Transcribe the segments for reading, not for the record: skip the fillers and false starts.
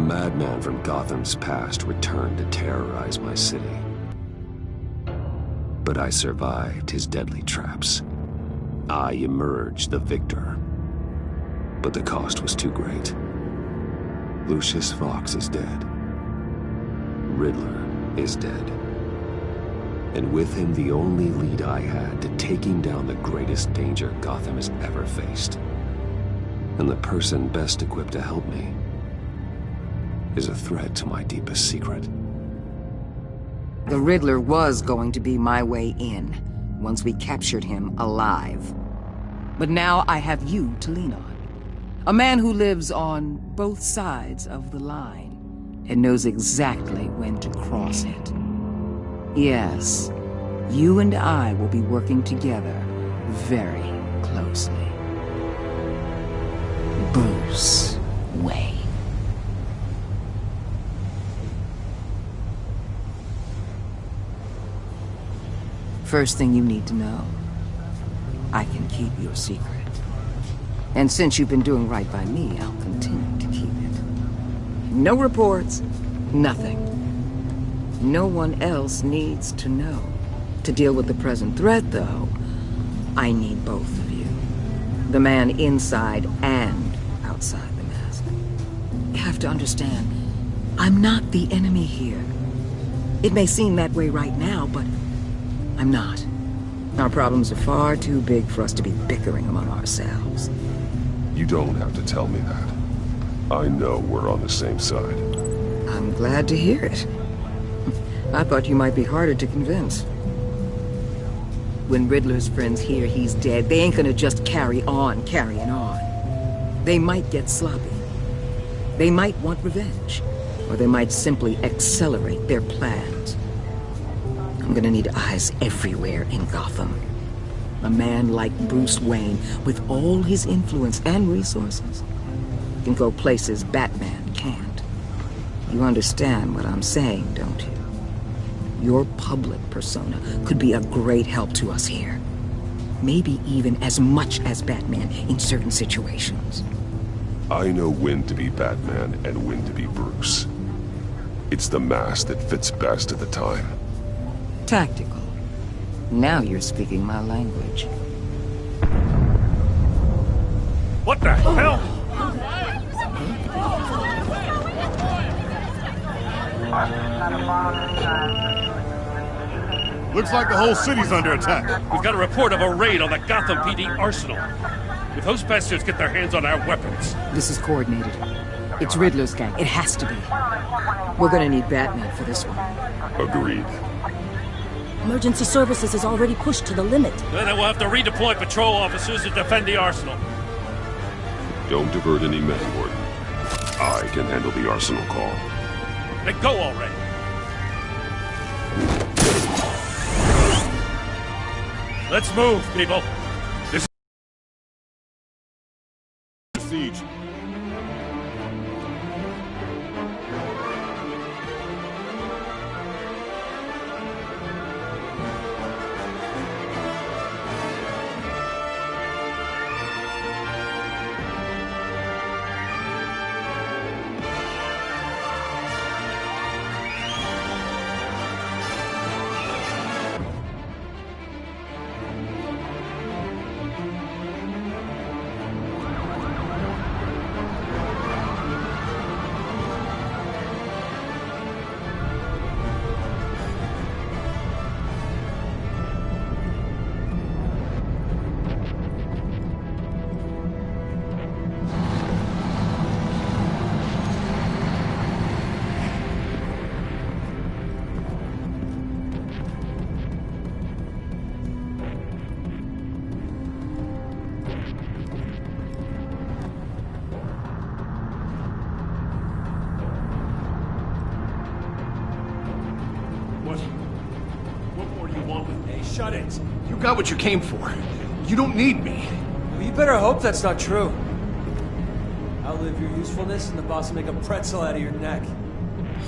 madman from Gotham's past returned to terrorize my city. But I survived his deadly traps. I emerged the victor. But the cost was too great. Lucius Fox is dead. Riddler is dead. And with him, the only lead I had to taking down the greatest danger Gotham has ever faced. And the person best equipped to help me is a threat to my deepest secret. The Riddler was going to be my way in, once we captured him alive. But now I have you to lean on. A man who lives on both sides of the line and knows exactly when to cross it. Yes, you and I will be working together very closely. Bruce Wayne. First thing you need to know, I can keep your secret. And since you've been doing right by me, I'll continue to keep it. No reports, nothing. No one else needs to know. To deal with the present threat, though, I need both of you. The man inside and outside the mask. You have to understand, I'm not the enemy here. It may seem that way right now, but I'm not. Our problems are far too big for us to be bickering among ourselves. You don't have to tell me that. I know we're on the same side. I'm glad to hear it. I thought you might be harder to convince. When Riddler's friends hear he's dead, they ain't gonna just carry on carrying on. They might get sloppy. They might want revenge. Or they might simply accelerate their plans. I'm gonna need eyes everywhere in Gotham. A man like Bruce Wayne, with all his influence and resources, can go places Batman can't. You understand what I'm saying, don't you? Your public persona could be a great help to us here. Maybe even as much as Batman in certain situations. I know when to be Batman and when to be Bruce. It's the mask that fits best at the time. Tactical. Now you're speaking my language. What the hell? Looks like the whole city's under attack. We've got a report of a raid on the Gotham PD arsenal. If those bastards get their hands on our weapons... This is coordinated. It's Riddler's gang. It has to be. We're gonna need Batman for this one. Agreed. Emergency services is already pushed to the limit. Then we'll have to redeploy patrol officers to defend the arsenal. Don't divert any men, Warden. I can handle the arsenal call. Then go already. Let's move, people. This is siege. Shut it. You got what you came for. You don't need me. Well, you better hope that's not true. Outlive your usefulness and the boss will make a pretzel out of your neck.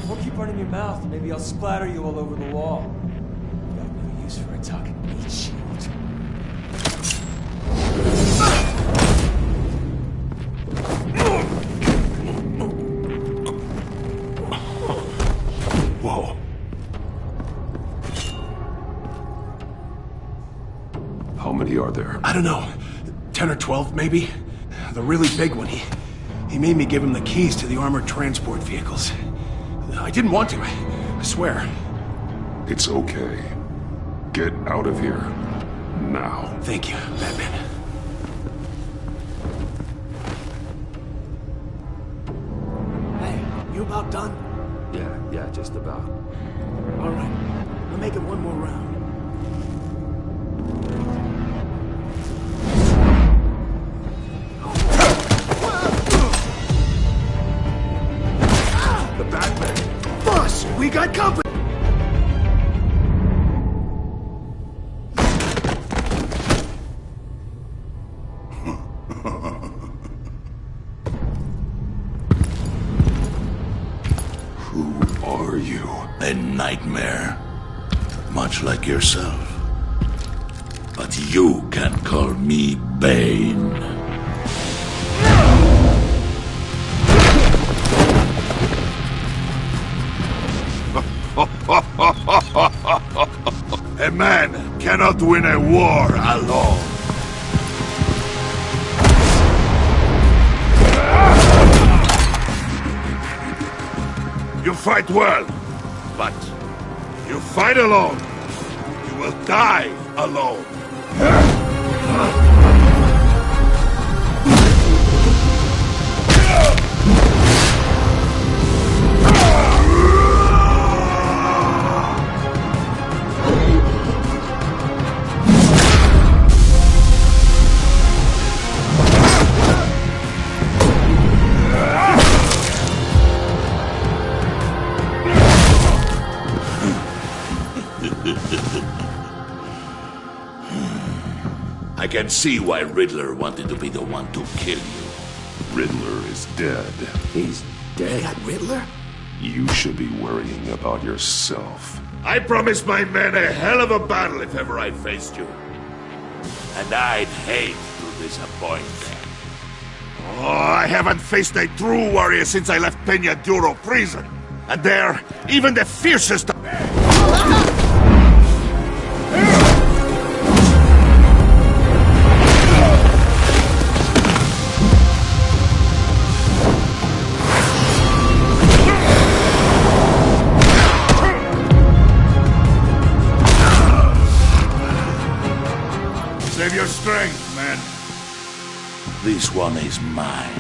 Or keep running your mouth and maybe I'll splatter you all over the wall. You got no use for a talking meat shield. are there? I don't know. 10 or 12, maybe? The really big one, he made me give him the keys to the armored transport vehicles. I didn't want to, I swear. It's okay. Get out of here. Now. Thank you, Batman. Hey, you about done? Yeah, just about. All right, we'll make it one more round. The Batman. Boss, we got company. Who are you? A nightmare. Much like yourself. But you can call me Bane. A man cannot win a war alone. You fight well, but you fight alone. You will die alone. I can see why Riddler wanted to be the one to kill you. Riddler is dead. He's dead. That Riddler? You should be worrying about yourself. I promised my men a hell of a battle if ever I faced you. And I'd hate to disappoint them. Oh, I haven't faced a true warrior since I left Peña Duro prison. And there, even the fiercest... Save your strength, man. This one is mine.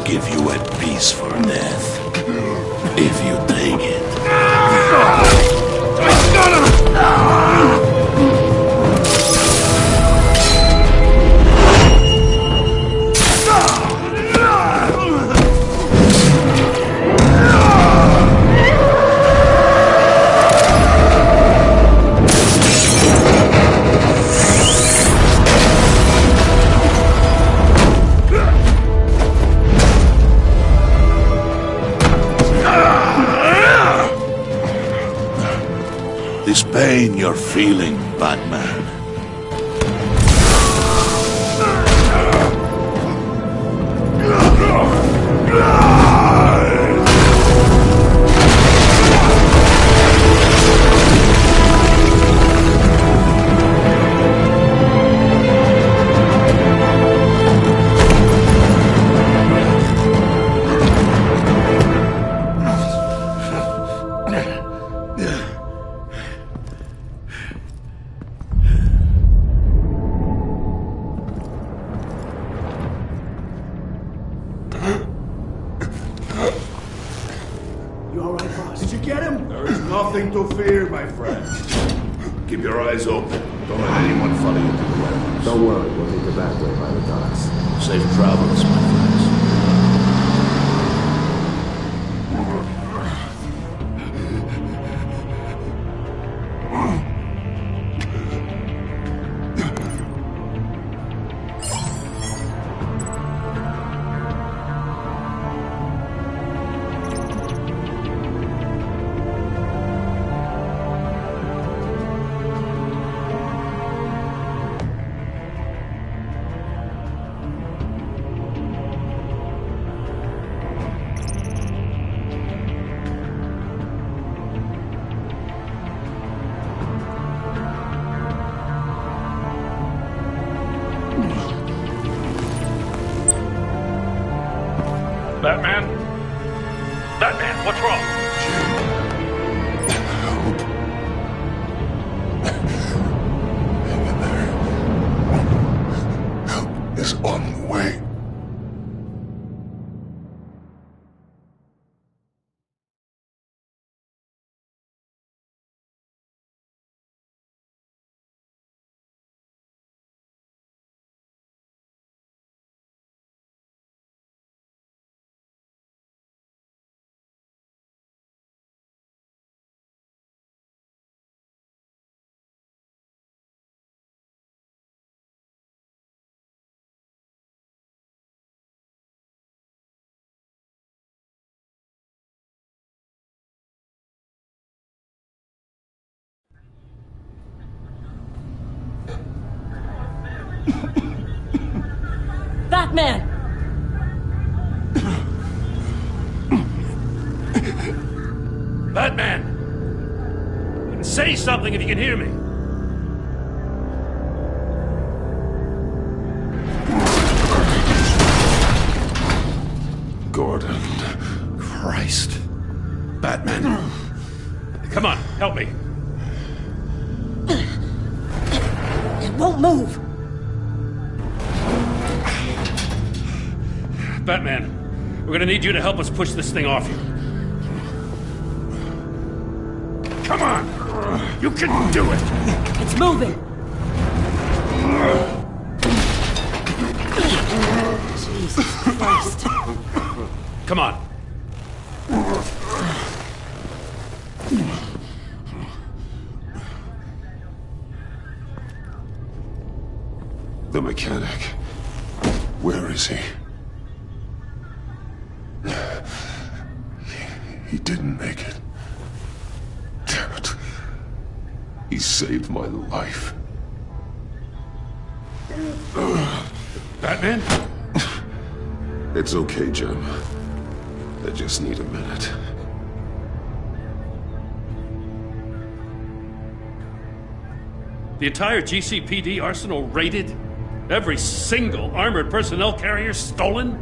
Give you a piece for death, if you take it. This pain you're feeling, Batman. You all right, boss? Did you get him? There is nothing to fear, my friend. Keep your eyes open. Don't let anyone follow you to the warehouse. Don't worry, we'll take the back way by the docks. Safe travels, my friends. Batman? Batman, what's wrong? Help. Hang in there. Help is on the way. Batman! Batman! Say something if you can hear me. Gordon. Christ. Batman. Come on, help me. It won't move! Batman, we're gonna need you to help us push this thing off you. Come on! You can do it! It's moving! Jesus Christ. Come on. The mechanic. Where is he? He didn't make it. Damn it. He saved my life. Batman? It's okay, Jim. I just need a minute. The entire GCPD arsenal raided? Every single armored personnel carrier stolen?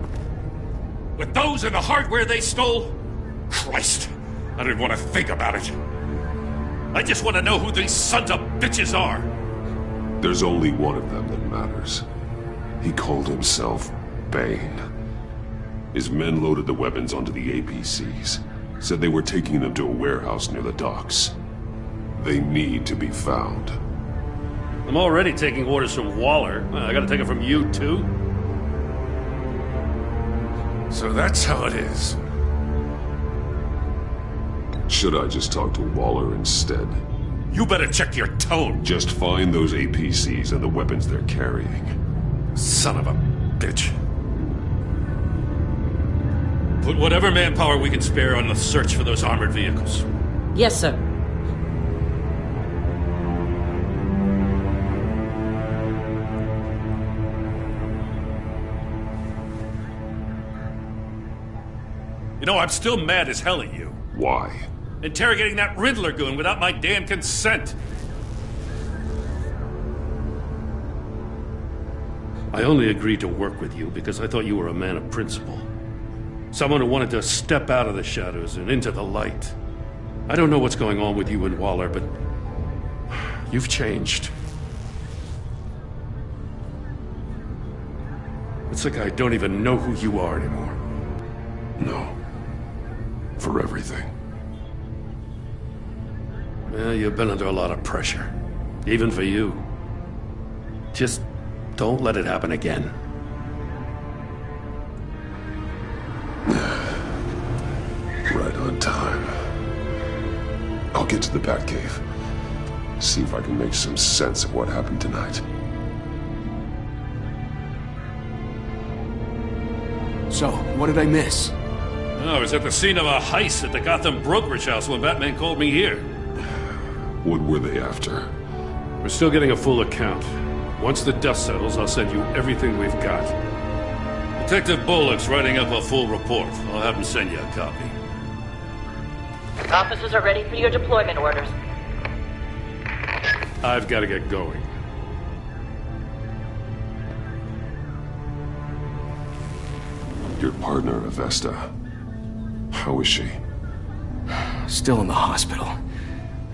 With those and the hardware they stole? Christ, I don't even want to think about it. I just want to know who these sons of bitches are. There's only one of them that matters. He called himself Bane. His men loaded the weapons onto the APCs. Said they were taking them to a warehouse near the docks. They need to be found. I'm already taking orders from Waller. I gotta take it from you, too? So that's how it is. Should I just talk to Waller instead? You better check your tone. Just find those APCs and the weapons they're carrying. Son of a bitch. Put whatever manpower we can spare on the search for those armored vehicles. Yes, sir. You know, I'm still mad as hell at you. Why? Interrogating that Riddler goon without my damn consent. I only agreed to work with you because I thought you were a man of principle. Someone who wanted to step out of the shadows and into the light. I don't know what's going on with you and Waller, but you've changed. It's like I don't even know who you are anymore. No. For everything. Well, you've been under a lot of pressure. Even for you. Just don't let it happen again. Right on time. I'll get to the Batcave. See if I can make some sense of what happened tonight. So, what did I miss? I was at the scene of a heist at the Gotham brokerage house when Batman called me here. What were they after? We're still getting a full account. Once the dust settles, I'll send you everything we've got. Detective Bullock's writing up a full report. I'll have him send you a copy. Officers are ready for your deployment orders. I've got to get going. Your partner, Avesta. How is she? Still in the hospital.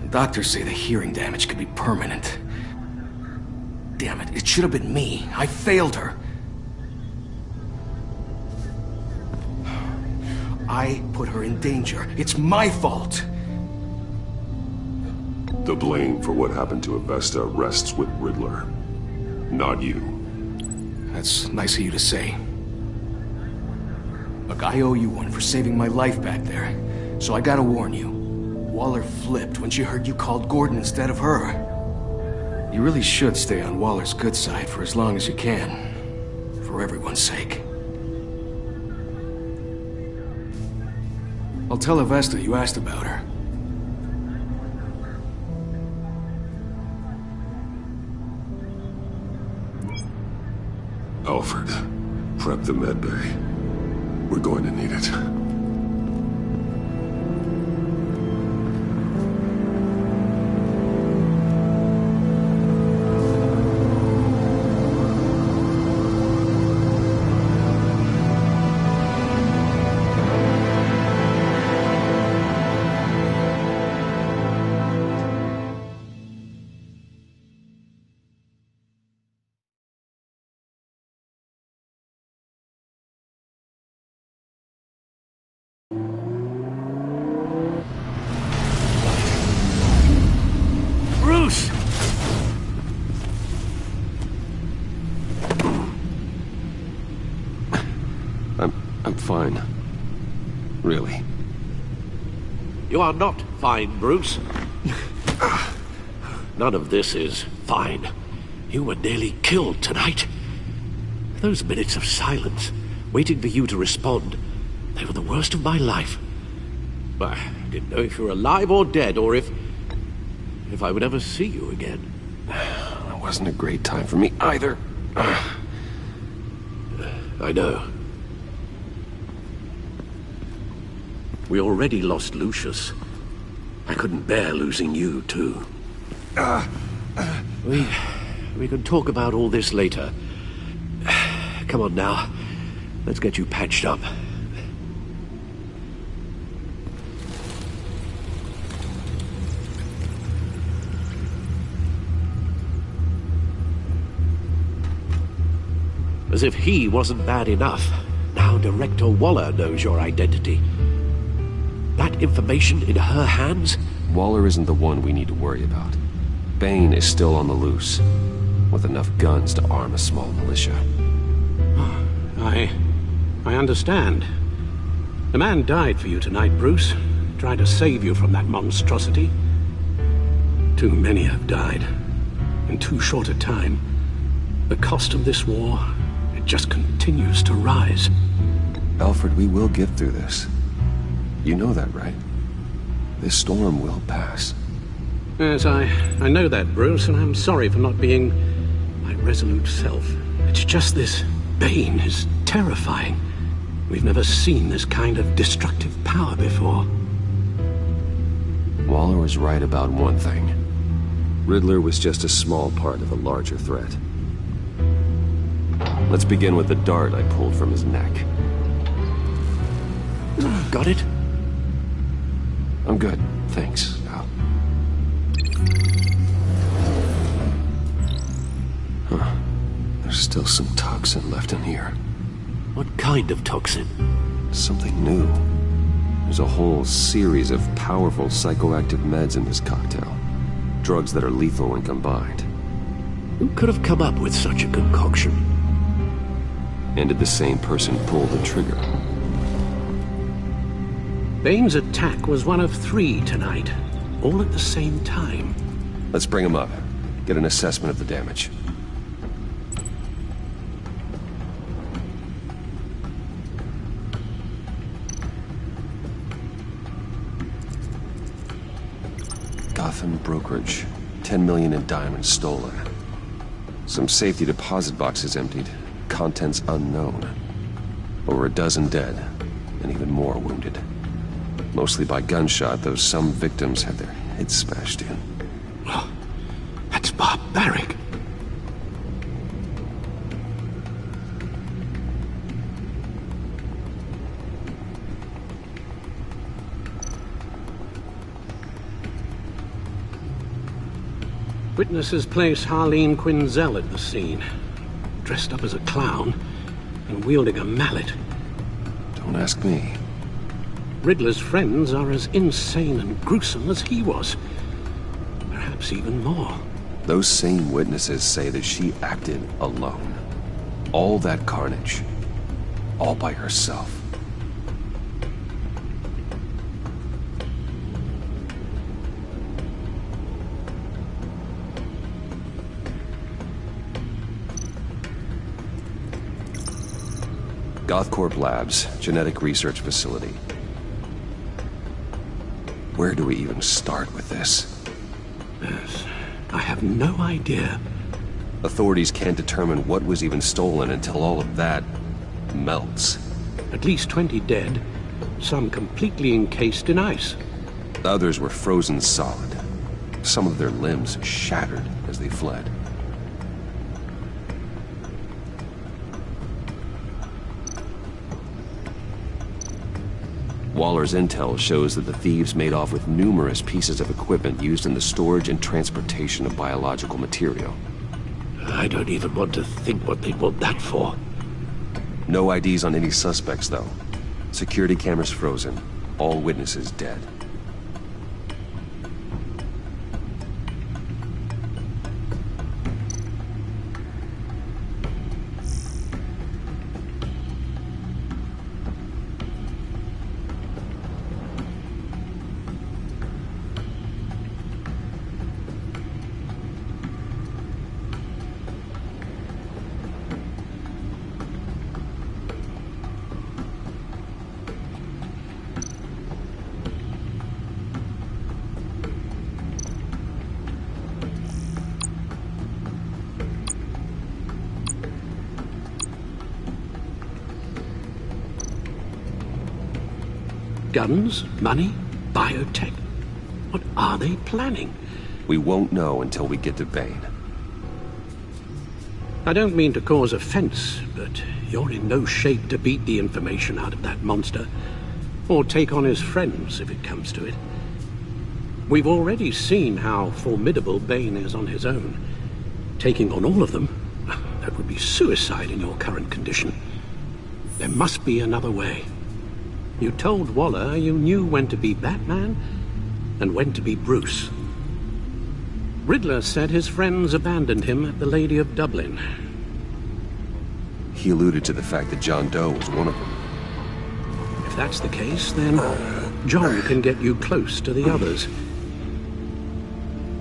Doctors say the hearing damage could be permanent. Damn it, it should have been me. I failed her. I put her in danger. It's my fault. The blame for what happened to Avesta rests with Riddler, not you. That's nice of you to say. Look, I owe you one for saving my life back there. So I gotta warn you. Waller flipped when she heard you called Gordon instead of her. You really should stay on Waller's good side for as long as you can. For everyone's sake. I'll tell Avesta you asked about her. Alfred, prep the med bay. We're going to need it. Bruce! I'm fine. Really. You are not fine, Bruce. None of this is fine. You were nearly killed tonight. Those minutes of silence, waiting for you to respond, they were the worst of my life. I didn't know if you were alive or dead, or if I would ever see you again. It wasn't a great time for me either. I know. We already lost Lucius. I couldn't bear losing you, too. We can talk about all this later. Come on now. Let's get you patched up. As if he wasn't bad enough, now Director Waller knows your identity. That information in her hands? Waller isn't the one we need to worry about. Bane is still on the loose, with enough guns to arm a small militia. I understand. The man died for you tonight, Bruce. Tried to save you from that monstrosity. Too many have died. In too short a time. The cost of this war, it just continues to rise. Alfred, we will get through this. You know that, right? This storm will pass. Yes, I know that, Bruce, and I'm sorry for not being my resolute self. It's just this Bane is terrifying. We've never seen this kind of destructive power before. Waller was right about one thing. Riddler was just a small part of a larger threat. Let's begin with the dart I pulled from his neck. Got it? I'm good, thanks, Al. Huh. There's still some toxin left in here. What kind of toxin? Something new. There's a whole series of powerful psychoactive meds in this cocktail. Drugs that are lethal when combined. Who could have come up with such a concoction? And did the same person pull the trigger? Bane's attack was one of 3 tonight, all at the same time. Let's bring him up. Get an assessment of the damage. Gotham brokerage. 10 million in diamonds stolen. Some safety deposit boxes emptied. Contents unknown. Over a dozen dead, and even more wounded. Mostly by gunshot, though some victims had their heads smashed in. Oh, that's barbaric. Witnesses place Harleen Quinzel at the scene, dressed up as a clown and wielding a mallet. Don't ask me. Riddler's friends are as insane and gruesome as he was. Perhaps even more. Those same witnesses say that she acted alone. All that carnage. All by herself. Gothcorp Labs, genetic research facility. Where do we even start with this? Yes, I have no idea. Authorities can't determine what was even stolen until all of that melts. At least 20 dead, some completely encased in ice. Others were frozen solid. Some of their limbs shattered as they fled. Waller's intel shows that the thieves made off with numerous pieces of equipment used in the storage and transportation of biological material. I don't even want to think what they'd want that for. No IDs on any suspects, though. Security cameras frozen. All witnesses dead. Guns, money, biotech. What are they planning? We won't know until we get to Bane. I don't mean to cause offense, but you're in no shape to beat the information out of that monster, or take on his friends if it comes to it. We've already seen how formidable Bane is on his own. Taking on all of them, that would be suicide in your current condition. There must be another way. You told Waller you knew when to be Batman and when to be Bruce. Riddler said his friends abandoned him at the Lady of Dublin. He alluded to the fact that John Doe was one of them. If that's the case, then John can get you close to the others.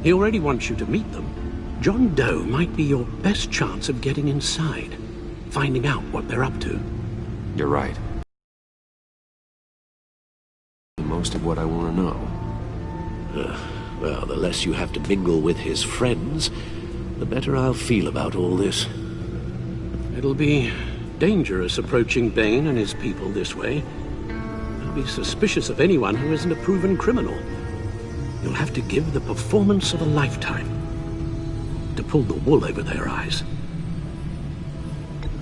He already wants you to meet them. John Doe might be your best chance of getting inside, finding out what they're up to. You're right. Most of what I want to know. Well, the less you have to mingle with his friends, the better I'll feel about all this. It'll be dangerous approaching Bane and his people this way. They'll be suspicious of anyone who isn't a proven criminal. You'll have to give the performance of a lifetime to pull the wool over their eyes.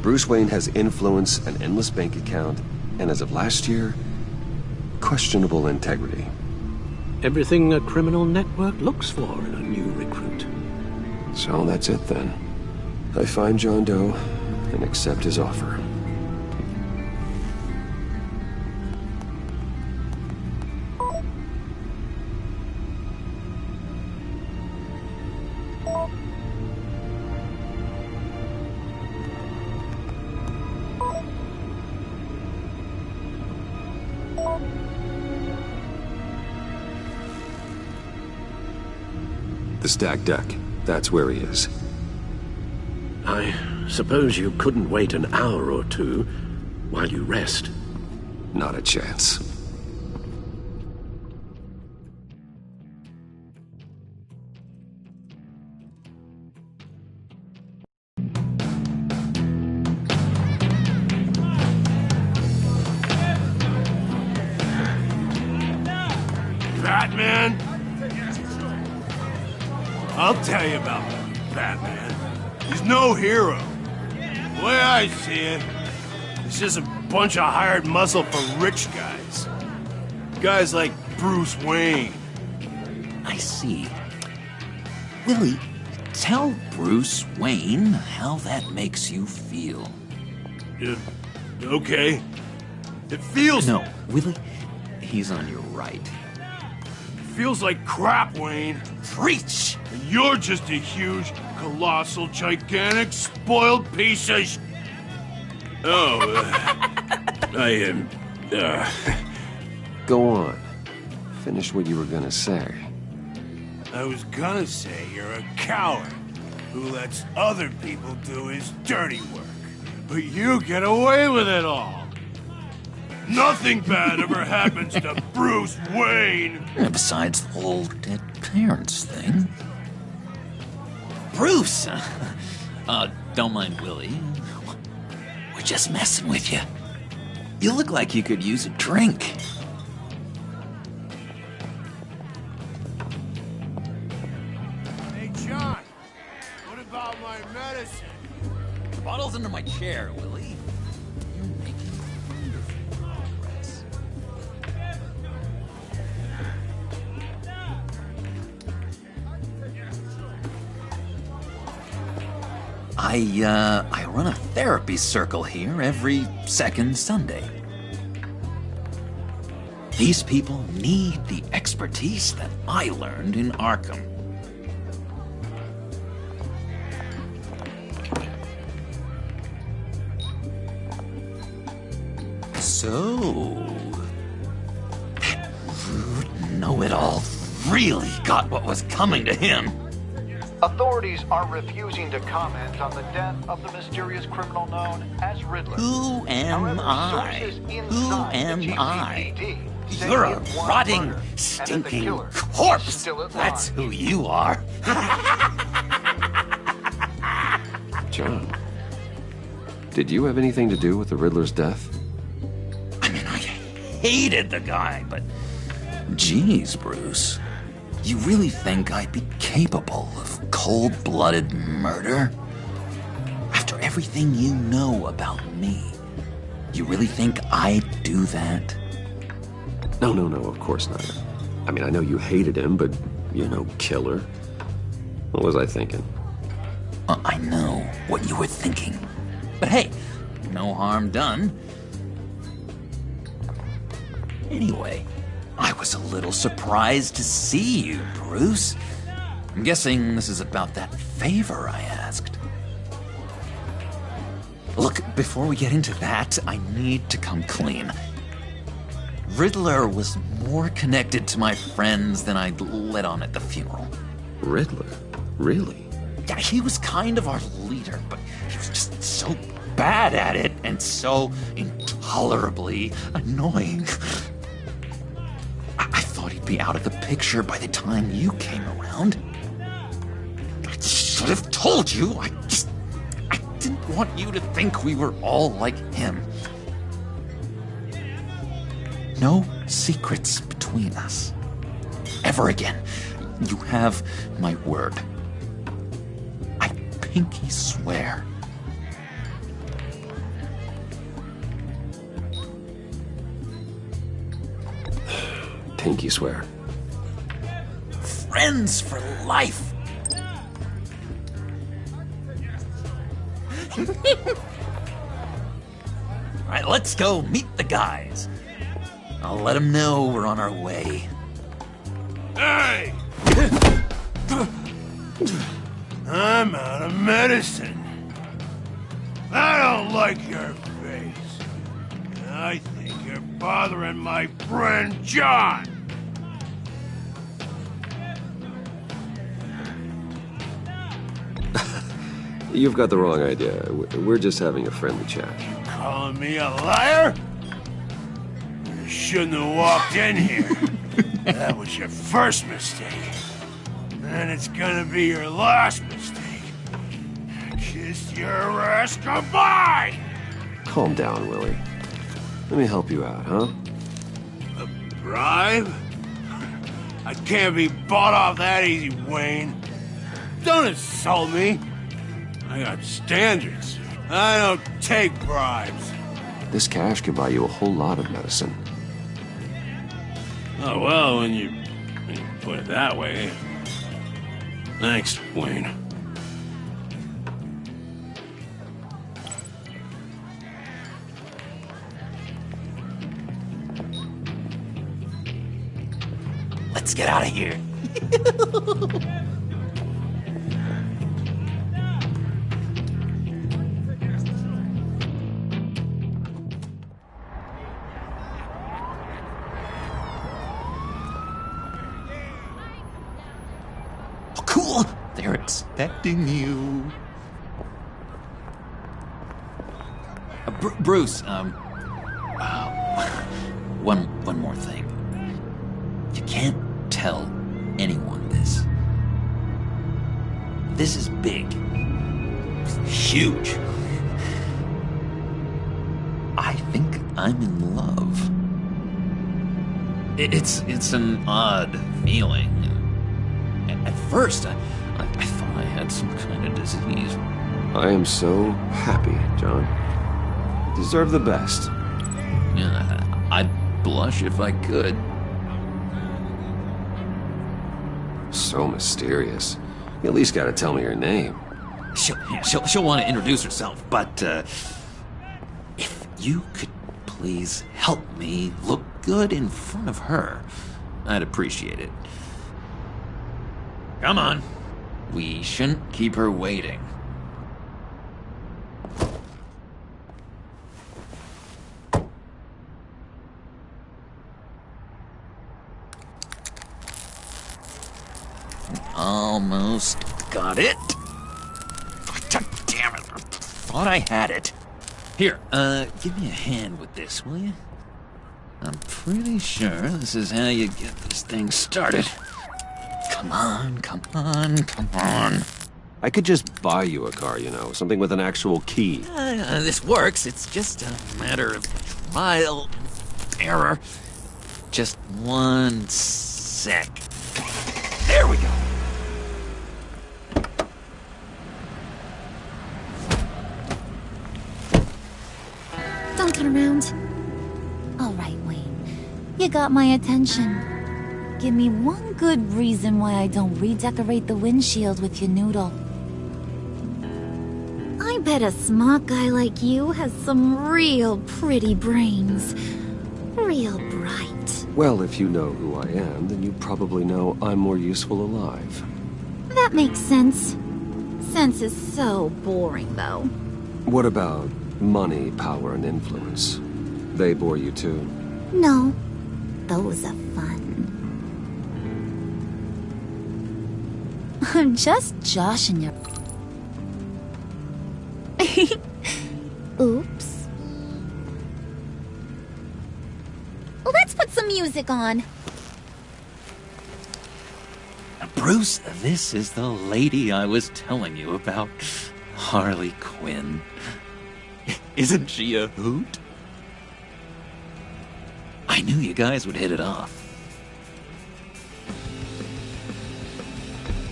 Bruce Wayne has influence, an endless bank account, and as of last year, questionable integrity. Everything a criminal network looks for in a new recruit. So that's it then. I find John Doe and accept his offer. The stacked deck. That's where he is. I suppose you couldn't wait an hour or two while you rest? Not a chance. Batman? I'll tell you about Batman. He's no hero. The way I see it, he's just a bunch of hired muscle for rich guys. Guys like Bruce Wayne. I see. Well, Tell Bruce Wayne how that makes you feel. Okay. It feels... No, Willie, he's on your right. Feels like crap, Wayne. Preach! And you're just a huge, colossal, gigantic, spoiled piece of I am... Go on. Finish what you were gonna say. I was gonna say you're a coward who lets other people do his dirty work. But you get away with it all. Nothing bad ever happens to Bruce Wayne. Besides the whole dead parents thing. Bruce! Don't mind Willie. We're just messing with you. You look like you could use a drink. Hey, John. What about my medicine? The bottle's under my chair, Willie. You're making wonderful progress. I run a therapy circle here every second Sunday. These people need the expertise that I learned in Arkham. So, that rude know-it-all really got what was coming to him. Authorities are refusing to comment on the death of the mysterious criminal known as Riddler. Who am I? Who am I? You're a rotting, stinking corpse. That's who you are. John, did you have anything to do with the Riddler's death? Hated the guy, but geez, Bruce, you really think I'd be capable of cold-blooded murder? After everything you know about me, you really think I'd do that? No, of course not. I mean, I know you hated him, but you're no killer. What was I thinking? I know what you were thinking. But hey, no harm done. Anyway, I was a little surprised to see you, Bruce. I'm guessing this is about that favor I asked. Look, before we get into that, I need to come clean. Riddler was more connected to my friends than I'd let on at the funeral. Riddler? Really? Yeah, he was kind of our leader, but he was just so bad at it and so intolerably annoying. I thought he'd be out of the picture by the time you came around. I should have told you. I didn't want you to think we were all like him. No secrets between us. Ever again. You have my word. I pinky swear. Pinky swear. Friends for life. All right, let's go meet the guys. I'll let them know we're on our way. Hey! I'm out of medicine. I don't like your face. I think you're bothering my friend John. You've got the wrong idea. We're just having a friendly chat. Calling me a liar? You shouldn't have walked in here. That was your first mistake. And it's gonna be your last mistake. Kiss your ass goodbye! Calm down, Willie. Let me help you out, huh? A bribe? I can't be bought off that easy, Wayne. Don't insult me. I got standards. I don't take bribes. This cash could buy you a whole lot of medicine. Oh, well, when you put it that way. Thanks, Wayne. Let's get out of here. Oh, cool. They're expecting you. Bruce, one more thing. You can't tell anyone this. This is big. Huge. I think I'm in love. It's an odd feeling. At first, I thought I had some kind of disease. I am so happy, John. You deserve the best. Yeah, I'd blush if I could. So mysterious. You at least gotta tell me her name. She'll want to introduce herself, but if you could please help me look good in front of her, I'd appreciate it. Come on. We shouldn't keep her waiting. Almost got it. Damn it. Thought I had it. Here, give me a hand with this, will you? I'm pretty sure this is how you get this thing started. Come on, come on, come on. I could just buy you a car, you know, something with an actual key. This works. It's just a matter of trial and error. Just one sec. There we go. Don't turn around. All right, Wayne. You got my attention. Give me one good reason why I don't redecorate the windshield with your noodle. I bet a smart guy like you has some real pretty brains. Real bright. Well, if you know who I am, then you probably know I'm more useful alive. That makes sense. Sense is so boring, though. What about money, power, and influence? They bore you too? No. Those are fun. I'm just joshing you. Oops. Let's put some music on. Bruce, this is the lady I was telling you about. Harley Quinn. Isn't she a hoot? I knew you guys would hit it off.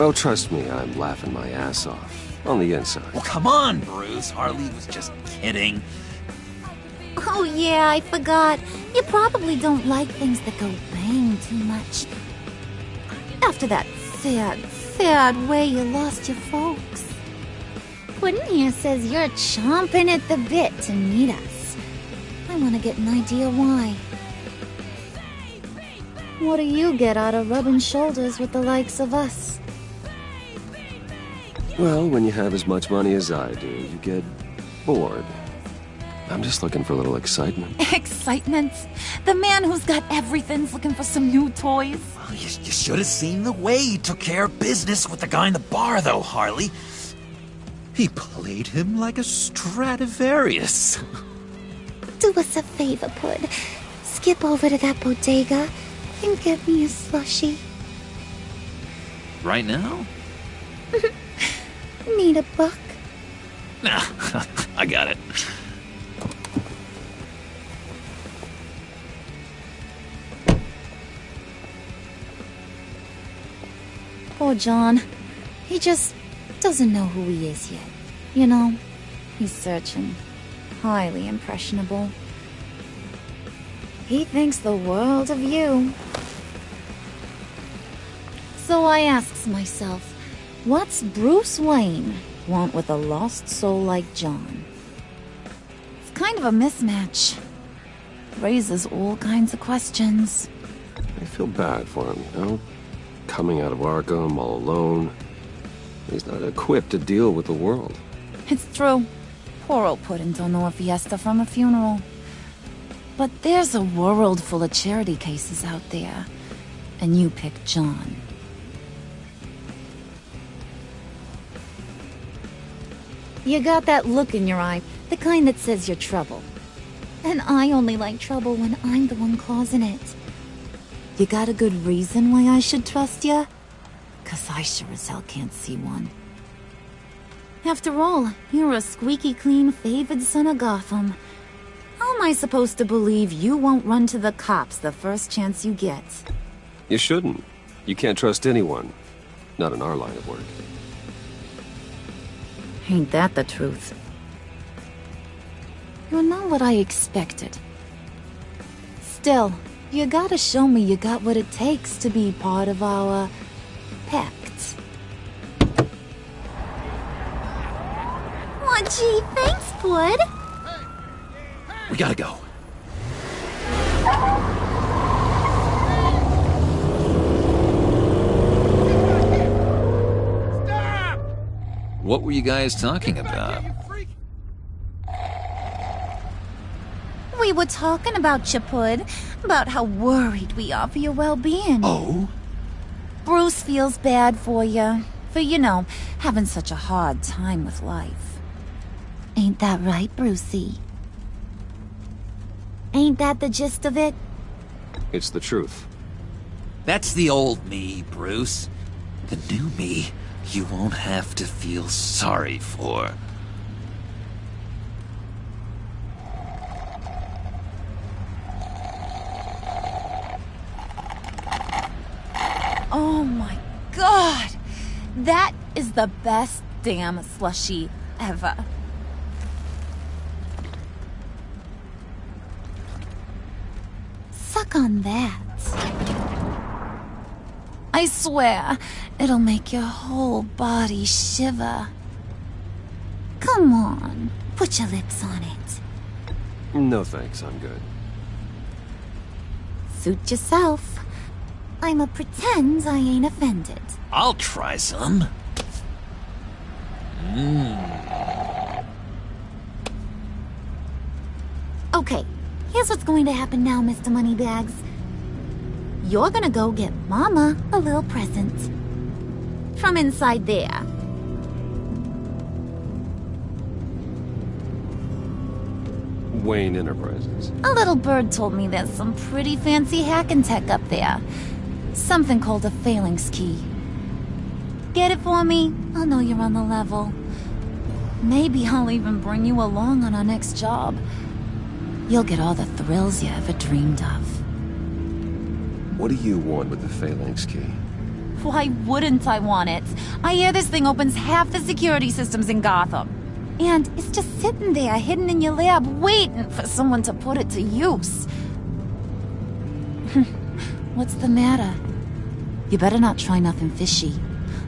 Oh, trust me, I'm laughing my ass off. On the inside. Well, come on, Bruce. Harley was just kidding. Oh yeah, I forgot. You probably don't like things that go bang too much. After that sad way you lost your folks. Puddin' here says you're chomping at the bit to meet us. I want to get an idea why. What do you get out of rubbing shoulders with the likes of us? Well, when you have as much money as I do, you get bored. I'm just looking for a little excitement. Excitement? The man who's got everything's looking for some new toys. Well, you should have seen the way he took care of business with the guy in the bar, though, Harley. He played him like a Stradivarius. Do us a favor, Pud. Skip over to that bodega and get me a slushie. Right now? Need a buck? Nah, I got it. Poor John. He just doesn't know who he is yet. You know, he's searching. Highly impressionable. He thinks the world of you. So I asks myself, what's Bruce Wayne want with a lost soul like John? It's kind of a mismatch. Raises all kinds of questions. I feel bad for him, you know? Coming out of Arkham all alone. He's not equipped to deal with the world. It's true. Poor old Puddin' don't know a fiesta from a funeral. But there's a world full of charity cases out there. And you picked John. You got that look in your eye, the kind that says you're trouble. And I only like trouble when I'm the one causing it. You got a good reason why I should trust you? 'Cause I sure as hell can't see one. After all, you're a squeaky clean favored son of Gotham. How am I supposed to believe you won't run to the cops the first chance you get? You shouldn't. You can't trust anyone. Not in our line of work. Ain't that the truth? You're not what I expected. Still, you gotta show me you got what it takes to be part of our Pact. Aw, gee, thanks, Bud. We gotta go. What were you guys talking about? We were talking about you, Pud. About how worried we are for your well-being. Oh? Bruce feels bad for you. For, you know, having such a hard time with life. Ain't that right, Brucey? Ain't that the gist of it? It's the truth. That's the old me, Bruce. The new me, you won't have to feel sorry for. Oh my god! That is the best damn slushie ever. Suck on that. I swear, it'll make your whole body shiver. Come on, put your lips on it. No thanks, I'm good. Suit yourself. I'ma pretend I ain't offended. I'll try some. Okay, here's what's going to happen now, Mr. Moneybags. You're gonna go get Mama a little present. From inside there. Wayne Enterprises. A little bird told me there's some pretty fancy hacking tech up there. Something called a phalanx key. Get it for me? I'll know you're on the level. Maybe I'll even bring you along on our next job. You'll get all the thrills you ever dreamed of. What do you want with the phalanx key? Why wouldn't I want it? I hear this thing opens half the security systems in Gotham. And it's just sitting there, hidden in your lab, waiting for someone to put it to use. What's the matter? You better not try nothing fishy.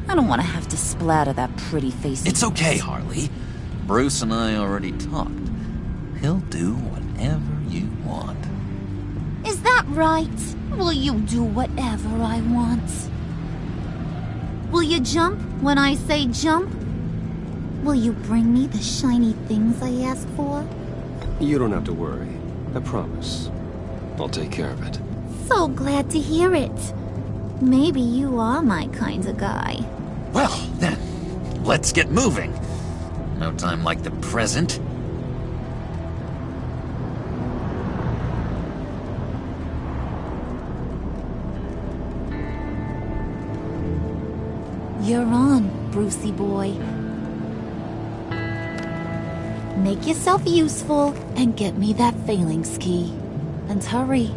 I don't want to have to splatter that pretty face. It's okay, Harley. Bruce and I already talked. He'll do whatever you want. Is that right? Will you do whatever I want? Will you jump when I say jump? Will you bring me the shiny things I ask for? You don't have to worry. I promise. I'll take care of it. So glad to hear it. Maybe you are my kind of guy. Well, then, let's get moving. No time like the present. You're on, Brucey boy. Make yourself useful and get me that phalanx key. And hurry.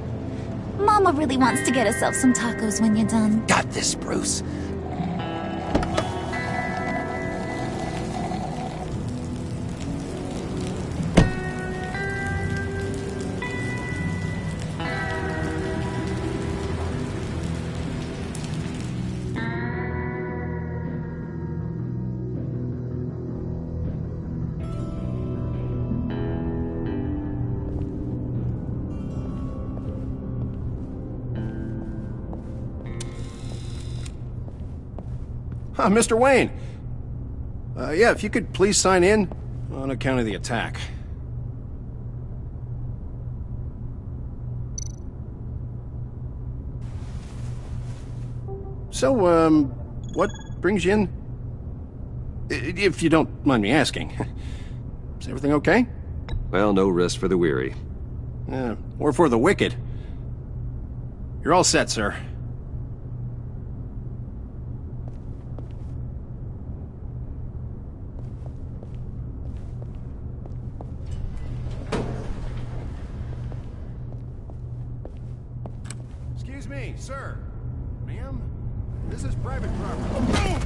Mama really wants to get herself some tacos when you're done. Got this, Bruce. Mr. Wayne. Yeah, if you could please sign in on account of the attack. So, what brings you in? If you don't mind me asking. Is everything okay? Well, no rest for the weary. Or for the wicked. You're all set, sir. Excuse me, sir. Ma'am? This is private property.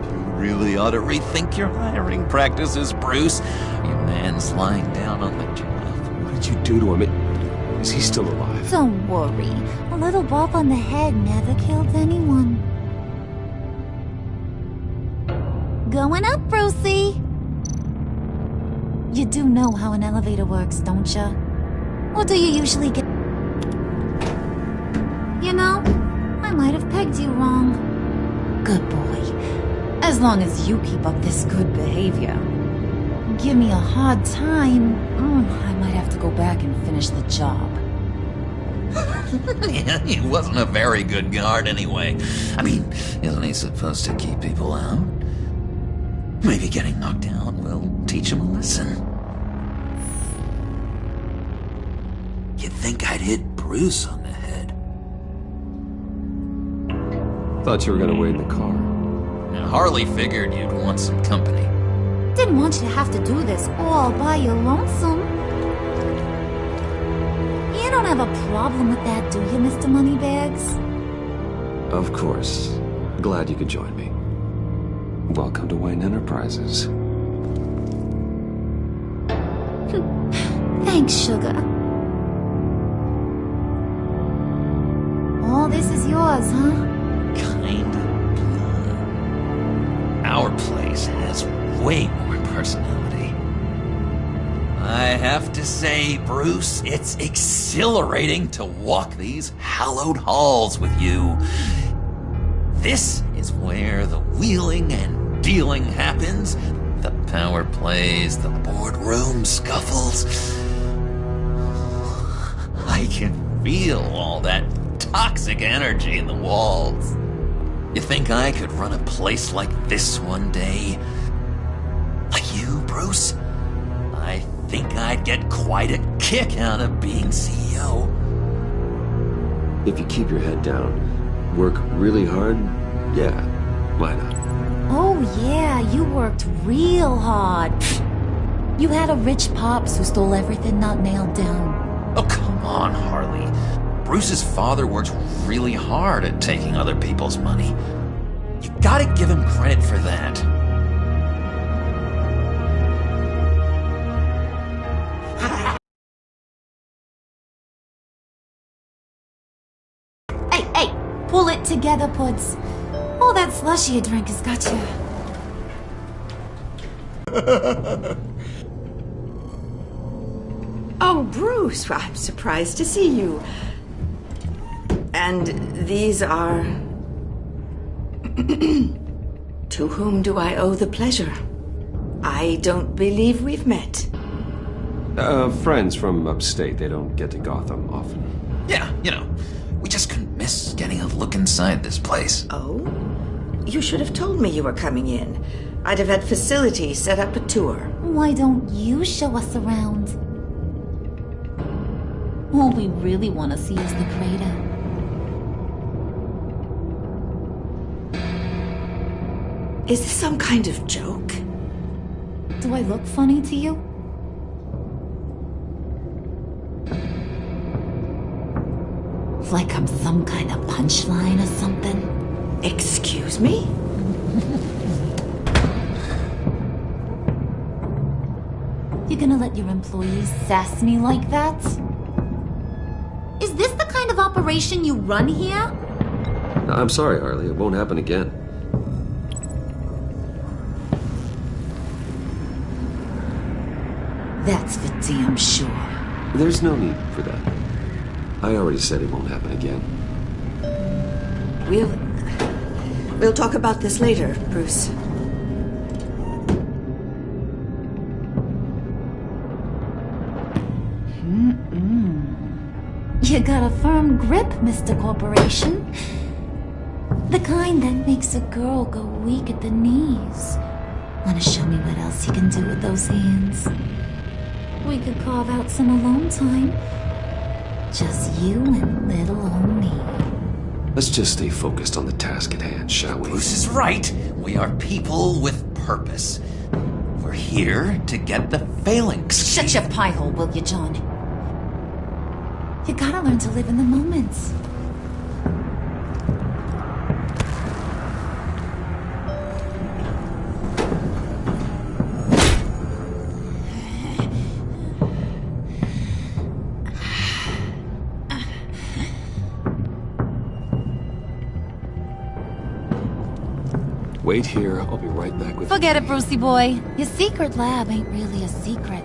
You really ought to rethink your hiring practices, Bruce. Your man's lying down on the job. What did you do to him? Is he still alive? Don't worry. A little bump on the head never killed anyone. Going up, Brucey! You do know how an elevator works, don't you? Or do you usually get... You know, I might have pegged you wrong. Good boy. As long as you keep up this good behavior. Give me a hard time, I might have to go back and finish the job. Yeah, he wasn't a very good guard anyway. I mean, isn't he supposed to keep people out? Maybe getting knocked down will teach him a lesson. You'd think I'd hit Bruce on the head. Thought you were gonna wait in the car. Now, Harley figured you'd want some company. Didn't want you to have to do this all by your lonesome. You don't have a problem with that, do you, Mr. Moneybags? Of course. Glad you could join me. Welcome to Wayne Enterprises. Thanks, sugar. All this is yours, huh? Kind of blue. Our place has way more personality. I have to say, Bruce, it's exhilarating to walk these hallowed halls with you. This is where the wheeling and dealing happens, the power plays, the boardroom scuffles. I can feel all that toxic energy in the walls. You think I could run a place like this one day? Like you, Bruce? I think I'd get quite a kick out of being CEO. If you keep your head down, work really hard, yeah, why not? Oh yeah, you worked real hard. You had a rich pops who stole everything not nailed down. Oh, come on, Harley. Bruce's father worked really hard at taking other people's money. You gotta give him credit for that. Hey, pull it together, Puds. All that slushy you drink has got you. Oh, Bruce, I'm surprised to see you. And these are... To whom do I owe the pleasure? I don't believe we've met. Friends from upstate. They don't get to Gotham often. Yeah, you know, we just couldn't miss getting a look inside this place. Oh? You should have told me you were coming in. I'd have had facilities set up a tour. Why don't you show us around? All we really want to see is the crater. Is this some kind of joke? Do I look funny to you? Like I'm some kind of punchline or something? Excuse me? You gonna let your employees sass me like that? Is this the kind of operation you run here? I'm sorry, Harley. It won't happen again. That's for damn sure. There's no need for that. I already said it won't happen again. We'll talk about this later, Bruce. You got a firm grip, Mr. Corporation. The kind that makes a girl go weak at the knees. Wanna show me what else you can do with those hands? We could carve out some alone time. Just you and little old me. Let's just stay focused on the task at hand, shall we? Bruce is right. We are people with purpose. We're here to get the phalanx. Shut your pie hole, will you, John? You gotta learn to live in the moments. Wait here, I'll be right back with Forget it, Brucey boy. Your secret lab ain't really a secret.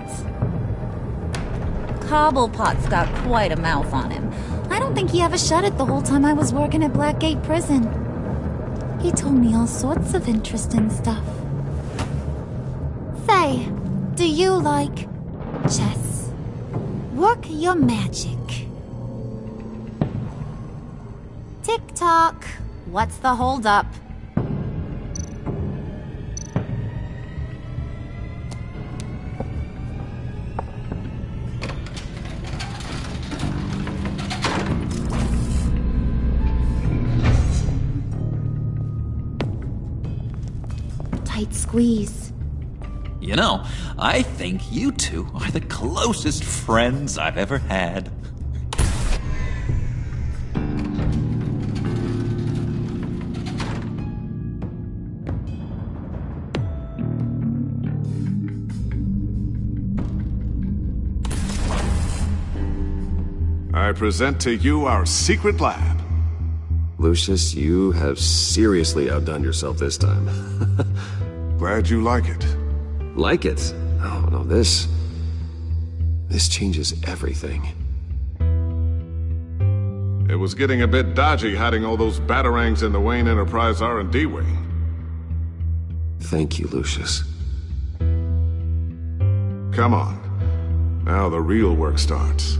Cobblepot's got quite a mouth on him. I don't think he ever shut it the whole time I was working at Blackgate Prison. He told me all sorts of interesting stuff. Say, do you like chess? Work your magic. Tick-tock. What's the holdup? Tight squeeze. You know, I think you two are the closest friends I've ever had. I present to you our secret lab. Lucius, you have seriously outdone yourself this time. Glad you like it. Like it? Oh, no, this changes everything. It was getting a bit dodgy hiding all those batarangs in the Wayne Enterprise R&D wing. Thank you, Lucius. Come on. Now the real work starts.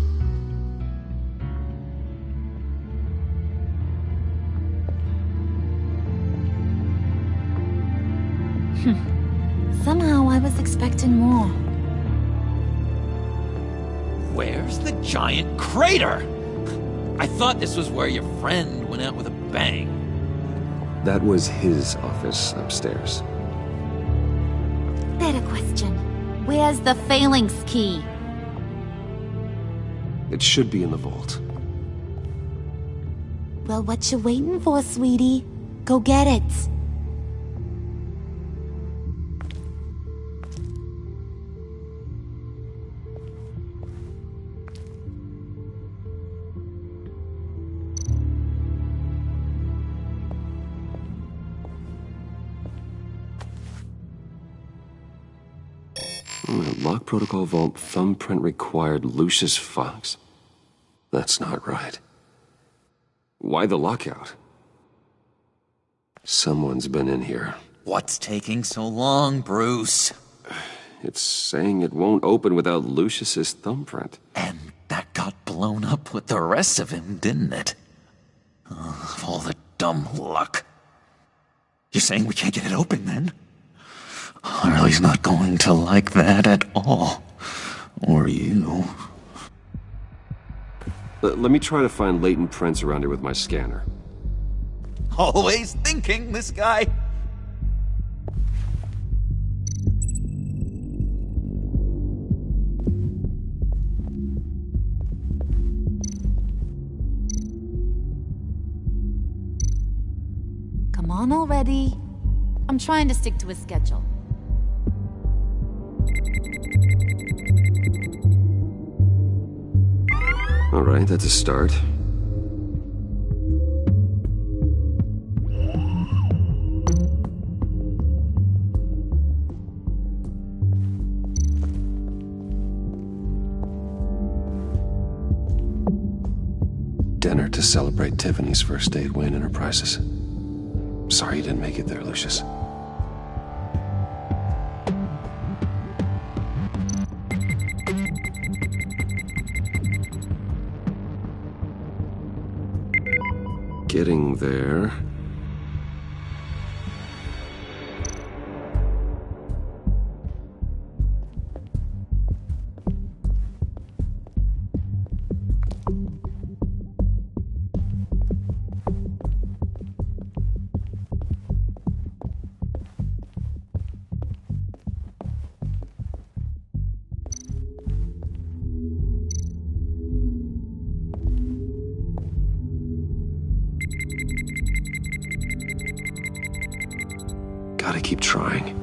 Somehow I was expecting more. Where's the giant crater? I thought this was where your friend went out with a bang. That was his office upstairs. Better question. Where's the phalanx key? It should be in the vault. Well, what you waiting for, sweetie? Go get it. Lock protocol vault thumbprint required Lucius Fox? That's not right. Why the lockout? Someone's been in here. What's taking so long, Bruce? It's saying it won't open without Lucius's thumbprint. And that got blown up with the rest of him, didn't it? All the dumb luck. You're saying we can't get it open, then? Harley's not going to like that at all. Or you. Let me try to find latent prints around here with my scanner. Always thinking, this guy. Come on already. I'm trying to stick to a schedule. All right, that's a start. dinner to celebrate Tiffany's first state win in her prizes. Sorry you didn't make it there, Lucius. Getting there. Gotta keep trying.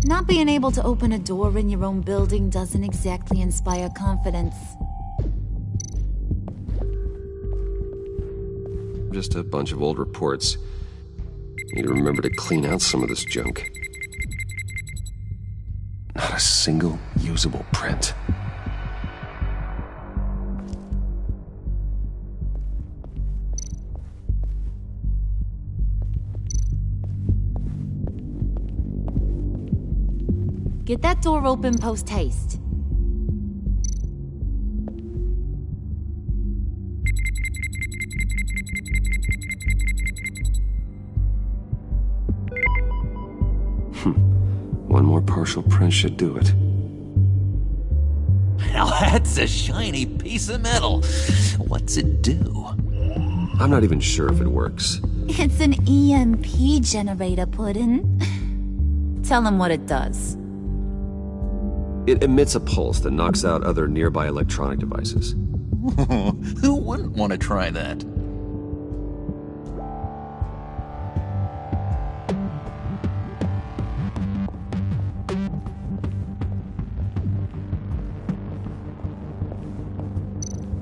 Not being able to open a door in your own building doesn't exactly inspire confidence. Just a bunch of old reports. Need to remember to clean out some of this junk. Not a single usable print. Get that door open post-haste. One more partial print should do it. Now that's a shiny piece of metal. What's it do? I'm not even sure if it works. It's an EMP generator, Puddin'. Tell him what it does. It emits a pulse that knocks out other nearby electronic devices. Who wouldn't want to try that?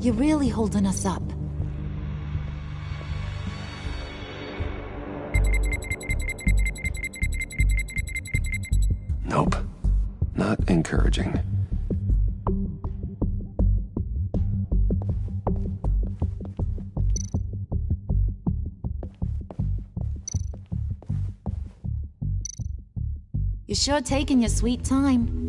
You're really holding us up. Nope. Not encouraging. You're sure taking your sweet time.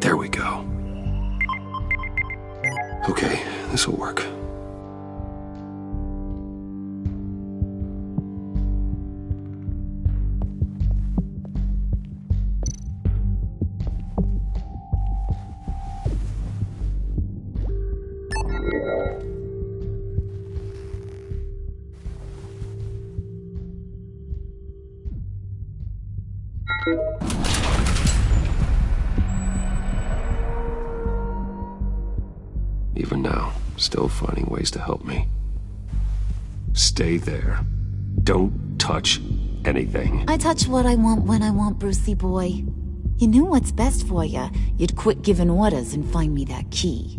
There we go. Okay, this'll work. Even now, still finding ways to help me. Stay there. Don't touch anything. I touch what I want when I want, Brucey boy. You knew what's best for you. You'd quit giving orders and find me that key.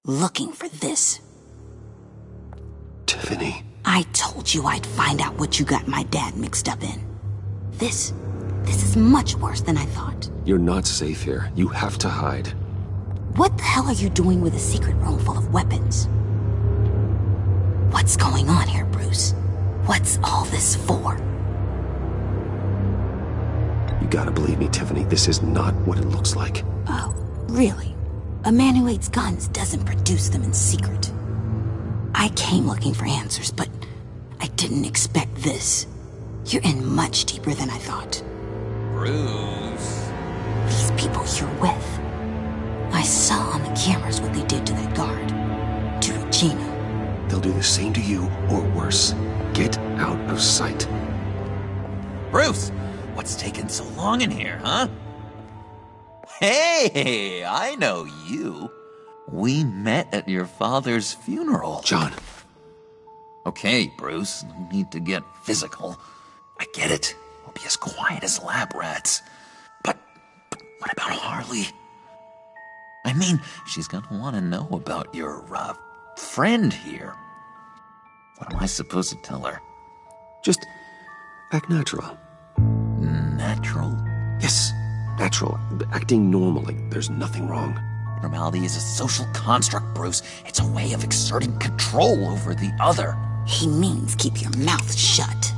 Looking for this. Tiffany. I told you I'd find out what you got my dad mixed up in. This is much worse than I thought. You're not safe here. You have to hide. What the hell are you doing with a secret room full of weapons? What's going on here, Bruce? What's all this for? You gotta believe me, Tiffany. This is not what it looks like. Oh, really? A man who hates guns doesn't produce them in secret. I came looking for answers, but I didn't expect this. You're in much deeper than I thought. Bruce. These people you're with. I saw on the cameras what they did to that guard. To Regina. They'll do the same to you, or worse. Get out of sight. Bruce, what's taking so long in here, huh? Hey, I know you. We met at your father's funeral. John. Okay, Bruce, no need to get physical. I get it. We'll be as quiet as lab rats. But what about Harley? I mean, she's gonna want to know about your, friend here. What am I supposed to tell her? Just act natural. Natural? Yes, natural. Acting normal, like there's nothing wrong. Normality is a social construct, Bruce. It's a way of exerting control over the other. He means keep your mouth shut.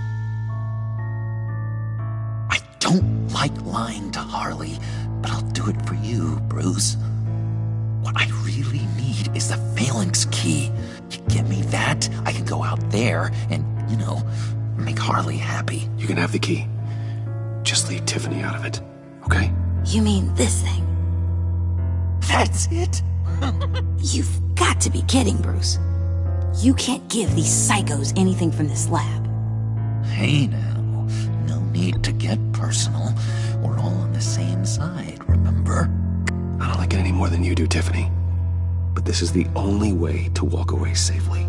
I don't like lying to Harley, but I'll do it for you, Bruce. What I really need is the phalanx key. You get me that, I can go out there and, make Harley happy. You can have the key. Just leave Tiffany out of it, okay? You mean this thing? That's it? You've got to be kidding, Bruce. You can't give these psychos anything from this lab. Hey now, no need to get personal. We're all on the same side, remember? I don't like it any more than you do, Tiffany. But this is the only way to walk away safely.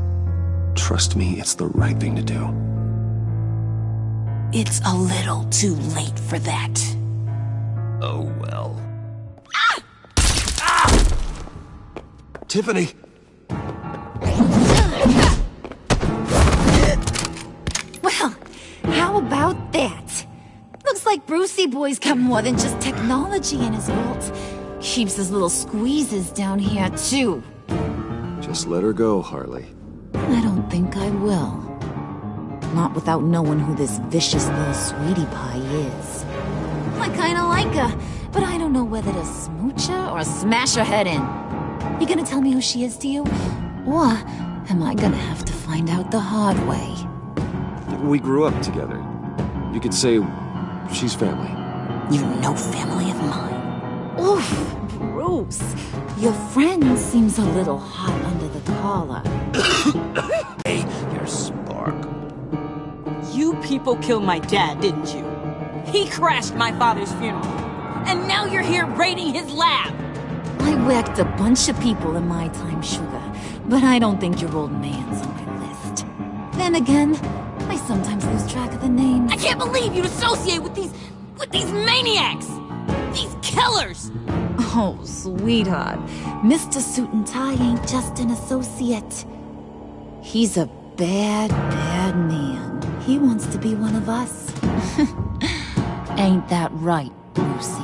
Trust me, it's the right thing to do. It's a little too late for that. Oh well. Tiffany! Well, how about that? Looks like Brucey Boy's got more than just technology in his vault. Keeps his little squeezes down here, too. Just let her go, Harley. I don't think I will. Not without knowing who this vicious little sweetie pie is. I kinda like her, but I don't know whether to smooch her or smash her head in. You gonna tell me who she is to you? Or am I gonna have to find out the hard way? We grew up together. You could say she's family. You're no family of mine. Oof, Bruce. Your friend seems a little hot under the collar. Hey, you're Spark. You people killed my dad, didn't you? He crashed my father's funeral. And now you're here raiding his lab. I whacked a bunch of people in my time, Sugar, but I don't think your old man's on my list. Then again, I sometimes lose track of the names. I can't believe you'd associate with these maniacs! These killers! Oh, sweetheart. Mr. Suit and Tie ain't just an associate. He's a bad, bad man. He wants to be one of us. Ain't that right, Brucey?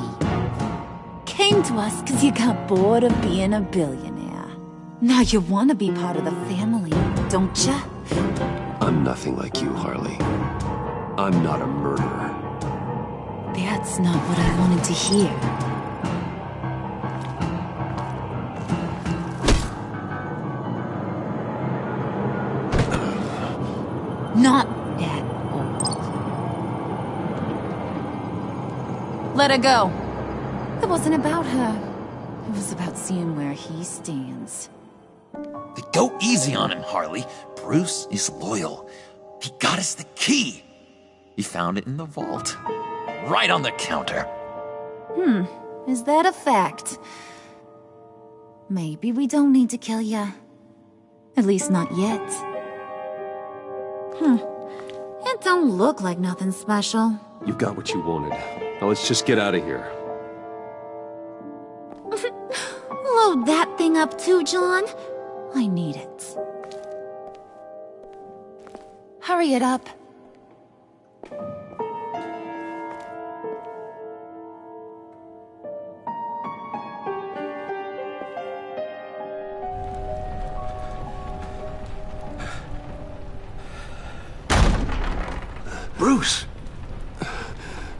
Came to us because you got bored of being a billionaire. Now you want to be part of the family, don't ya? I'm nothing like you, Harley. I'm not a murderer. That's not what I wanted to hear. Not at all. Let her go. It wasn't about her. It was about seeing where he stands. Go easy on him, Harley. Bruce is loyal. He got us the key. He found it in the vault. Right on the counter. Is that a fact? Maybe we don't need to kill ya. At least not yet. It don't look like nothing special. You got what you wanted. Now let's just get out of here. Load that thing up too, John. I need it. Hurry it up. Bruce!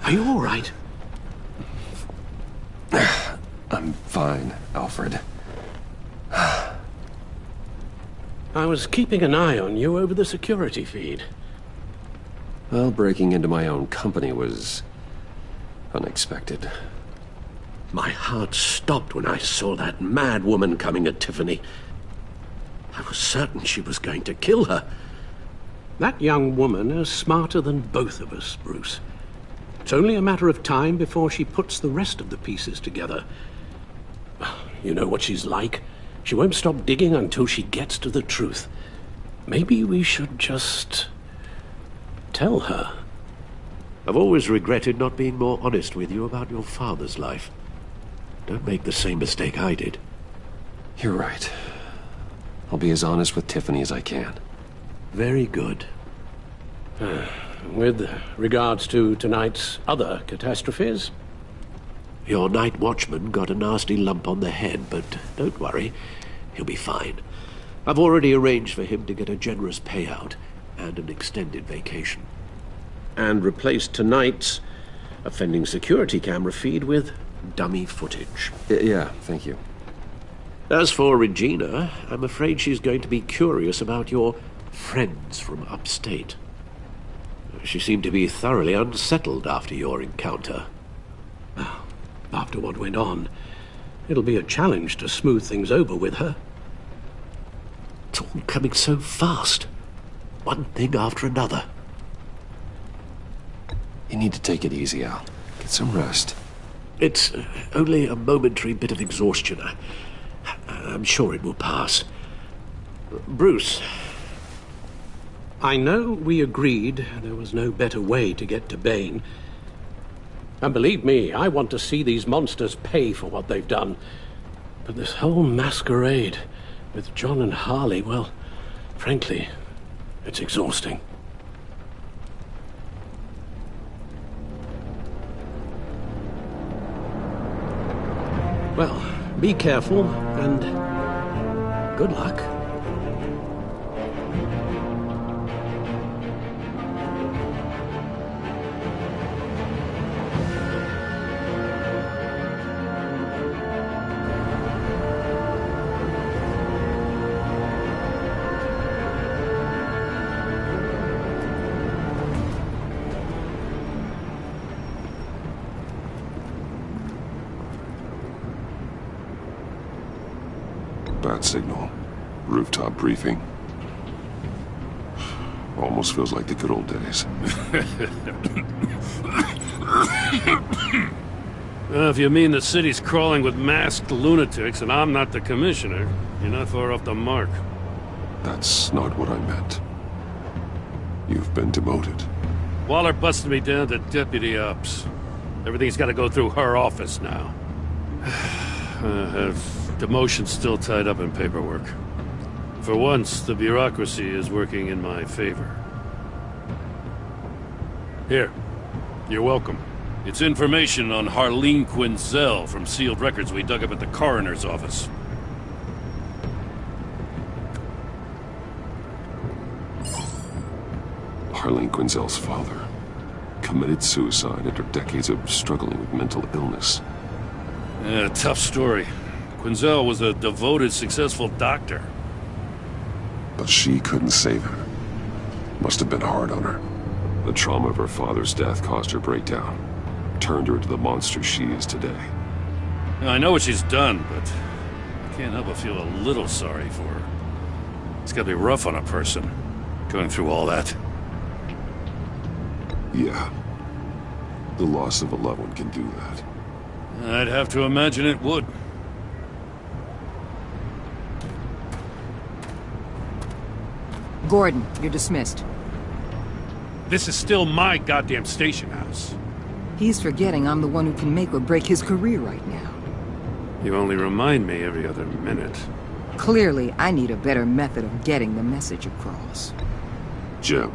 Are you all right? I'm fine, Alfred. I was keeping an eye on you over the security feed. Well, breaking into my own company was unexpected. My heart stopped when I saw that mad woman coming at Tiffany. I was certain she was going to kill her. That young woman is smarter than both of us, Bruce. It's only a matter of time before she puts the rest of the pieces together. You know what she's like. She won't stop digging until she gets to the truth. Maybe we should just tell her. I've always regretted not being more honest with you about your father's life. Don't make the same mistake I did. You're right. I'll be as honest with Tiffany as I can. Very good. With regards to tonight's other catastrophes? Your night watchman got a nasty lump on the head, but don't worry. He'll be fine. I've already arranged for him to get a generous payout and an extended vacation. And replaced tonight's offending security camera feed with dummy footage. Yeah, thank you. As for Regina, I'm afraid she's going to be curious about your friends from upstate. She seemed to be thoroughly unsettled after your encounter. Well, after what went on, it'll be a challenge to smooth things over with her. It's all coming so fast. One thing after another. You need to take it easy, Al. Get some rest. It's only a momentary bit of exhaustion. I'm sure it will pass. Bruce. I know we agreed there was no better way to get to Bane. And believe me, I want to see these monsters pay for what they've done. But this whole masquerade with John and Harley, well, frankly, it's exhausting. Well, be careful, and good luck. Bad signal. Rooftop briefing. Almost feels like the good old days. If you mean the city's crawling with masked lunatics and I'm not the commissioner, you're not far off the mark. That's not what I meant. You've been demoted. Waller busted me down to deputy ops. Everything's got to go through her office now. Demotion's still tied up in paperwork. For once, the bureaucracy is working in my favor. Here. You're welcome. It's information on Harleen Quinzel from sealed records we dug up at the coroner's office. Harleen Quinzel's father committed suicide after decades of struggling with mental illness. Yeah, tough story. Quinzel was a devoted, successful doctor. But she couldn't save her. Must have been hard on her. The trauma of her father's death caused her breakdown. Turned her into the monster she is today. I know what she's done, but I can't help but feel a little sorry for her. It's gotta be rough on a person, going through all that. Yeah. The loss of a loved one can do that. I'd have to imagine it would. Gordon, you're dismissed. This is still my goddamn station house. He's forgetting I'm the one who can make or break his career right now. You only remind me every other minute. Clearly, I need a better method of getting the message across. Jim,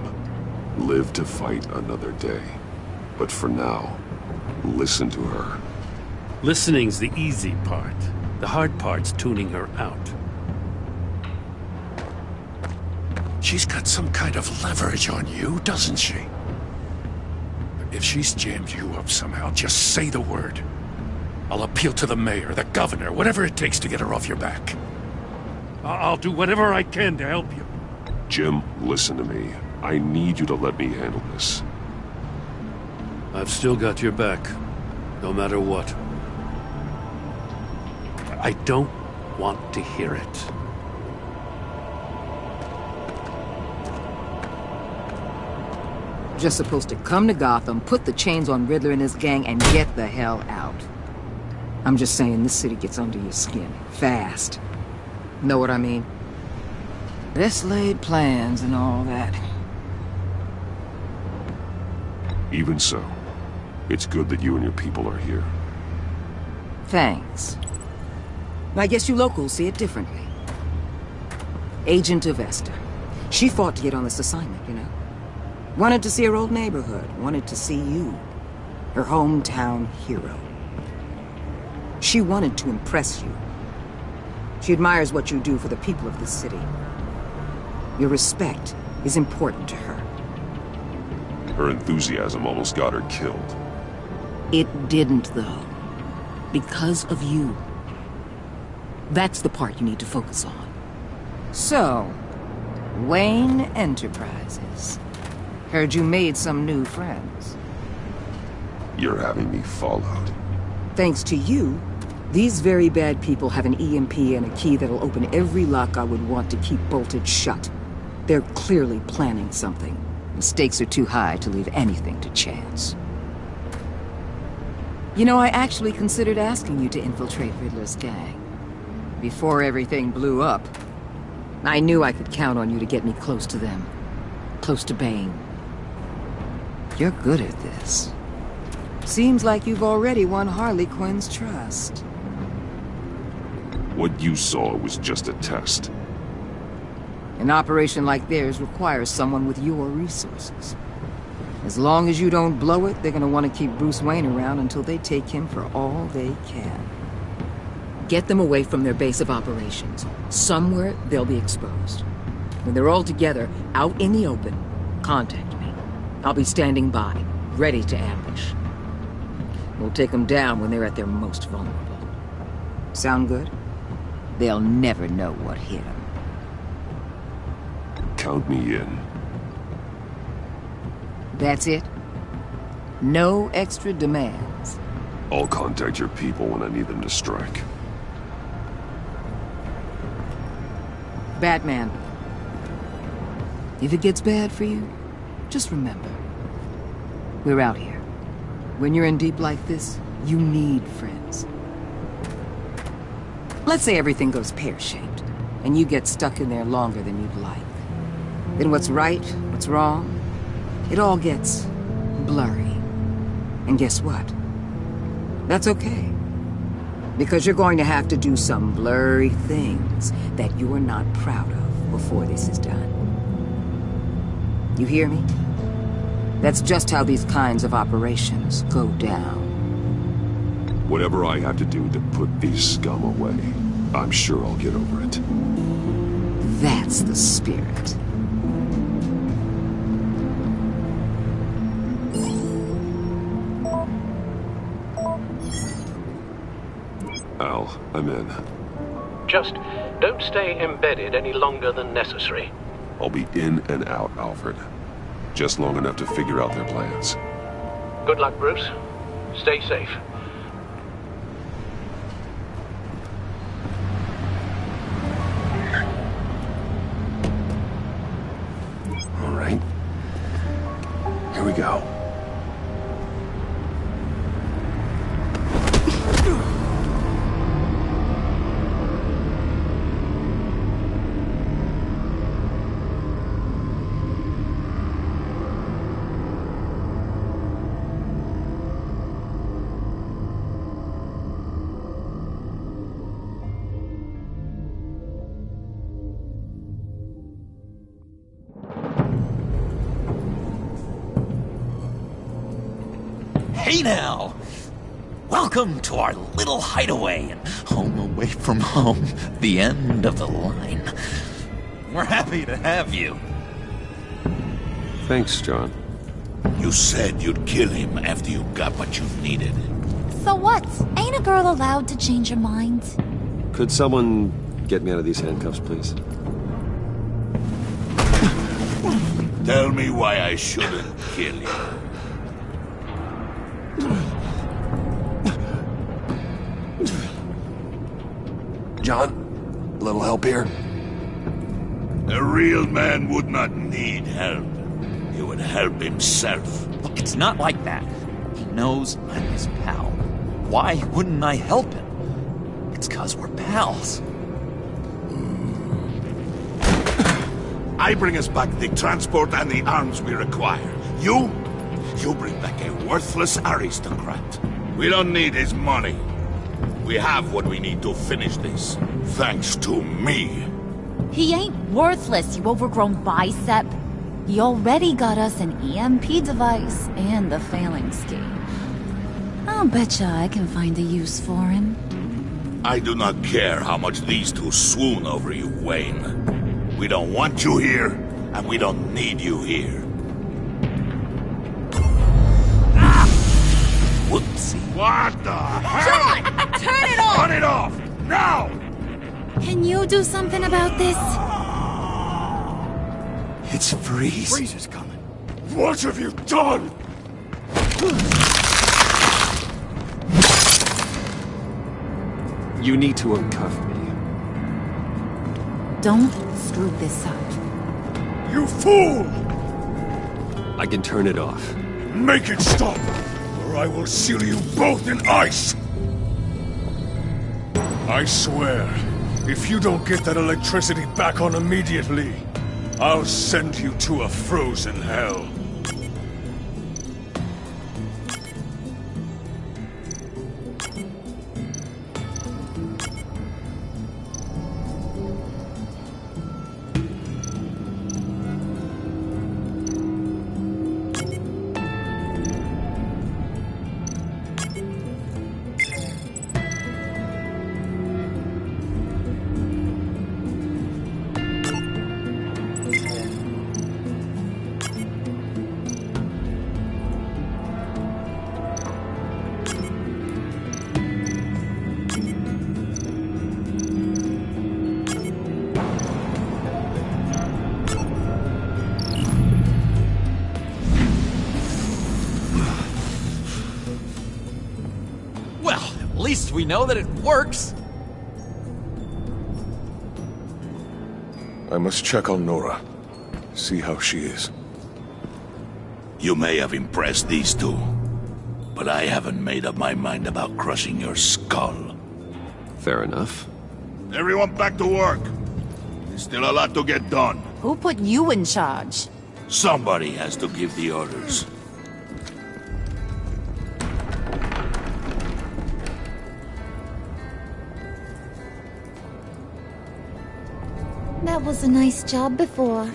live to fight another day. But for now, listen to her. Listening's the easy part. The hard part's tuning her out. She's got some kind of leverage on you, doesn't she? If she's jammed you up somehow, just say the word. I'll appeal to the mayor, the governor, whatever it takes to get her off your back. I'll do whatever I can to help you. Jim, listen to me. I need you to let me handle this. I've still got your back, no matter what. I don't want to hear it. Just supposed to come to Gotham, put the chains on Riddler and his gang, and get the hell out. I'm just saying, this city gets under your skin. Fast. Know what I mean? Best laid plans and all that. Even so, it's good that you and your people are here. Thanks. I guess you locals see it differently. Agent Avesta. She fought to get on this assignment, you know? Wanted to see her old neighborhood. Wanted to see you. Her hometown hero. She wanted to impress you. She admires what you do for the people of this city. Your respect is important to her. Her enthusiasm almost got her killed. It didn't, though. Because of you. That's the part you need to focus on. So, Wayne Enterprises. Heard you made some new friends. You're having me followed. Thanks to you, these very bad people have an EMP and a key that'll open every lock I would want to keep bolted shut. They're clearly planning something. The stakes are too high to leave anything to chance. You know, I actually considered asking you to infiltrate Riddler's gang. Before everything blew up, I knew I could count on you to get me close to them. Close to Bane. You're good at this. Seems like you've already won Harley Quinn's trust. What you saw was just a test. An operation like theirs requires someone with your resources. As long as you don't blow it, they're gonna want to keep Bruce Wayne around until they take him for all they can. Get them away from their base of operations. Somewhere they'll be exposed. When they're all together, out in the open, contact me. I'll be standing by, ready to ambush. We'll take them down when they're at their most vulnerable. Sound good? They'll never know what hit them. Count me in. That's it? No extra demands? I'll contact your people when I need them to strike. Batman. If it gets bad for you, just remember. We're out here. When you're in deep like this, you need friends. Let's say everything goes pear-shaped, and you get stuck in there longer than you'd like. Then what's right, what's wrong, it all gets blurry. And guess what? That's okay. Because you're going to have to do some blurry things that you're not proud of before this is done. You hear me? That's just how these kinds of operations go down. Whatever I have to do to put these scum away, I'm sure I'll get over it. That's the spirit. Al, I'm in. Just don't stay embedded any longer than necessary. I'll be in and out, Alfred. Just long enough to figure out their plans. Good luck, Bruce. Stay safe. All right. Here we go. Hey now! Welcome to our little hideaway and home away from home, the end of the line. We're happy to have you. Thanks, John. You said you'd kill him after you got what you needed. So what? Ain't a girl allowed to change her mind? Could someone get me out of these handcuffs, please? Tell me why I shouldn't kill you. John, a little help here? A real man would not need help. He would help himself. Look, it's not like that. He knows I'm his pal. Why wouldn't I help him? It's 'cause we're pals. I bring us back the transport and the arms we require. You bring back a worthless aristocrat. We don't need his money. We have what we need to finish this, thanks to me. He ain't worthless, you overgrown bicep. He already got us an EMP device and the phalanx key. I'll betcha I can find a use for him. I do not care how much these two swoon over you, Wayne. We don't want you here, and we don't need you here. Whoopsie. What the hell? John! Turn it off! Turn it off! Now! Can you do something about this? It's Freeze. Freeze is coming. What have you done? You need to uncuff me. Don't screw this up. You fool! I can turn it off. Make it stop, or I will seal you both in ice! I swear, if you don't get that electricity back on immediately, I'll send you to a frozen hell. At least we know that it works. I must check on Nora. See how she is. You may have impressed these two, but I haven't made up my mind about crushing your skull. Fair enough. Everyone back to work. There's still a lot to get done. Who put you in charge? Somebody has to give the orders. That was a nice job before.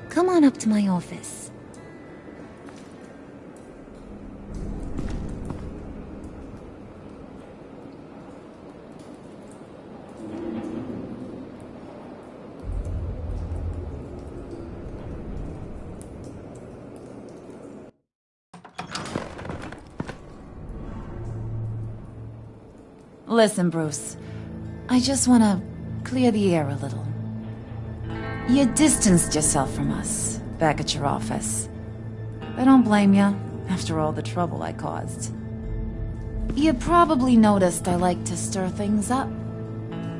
Come on up to my office. Listen, Bruce. I just want to clear the air a little. You distanced yourself from us, back at your office. I don't blame you, after all the trouble I caused. You probably noticed I like to stir things up.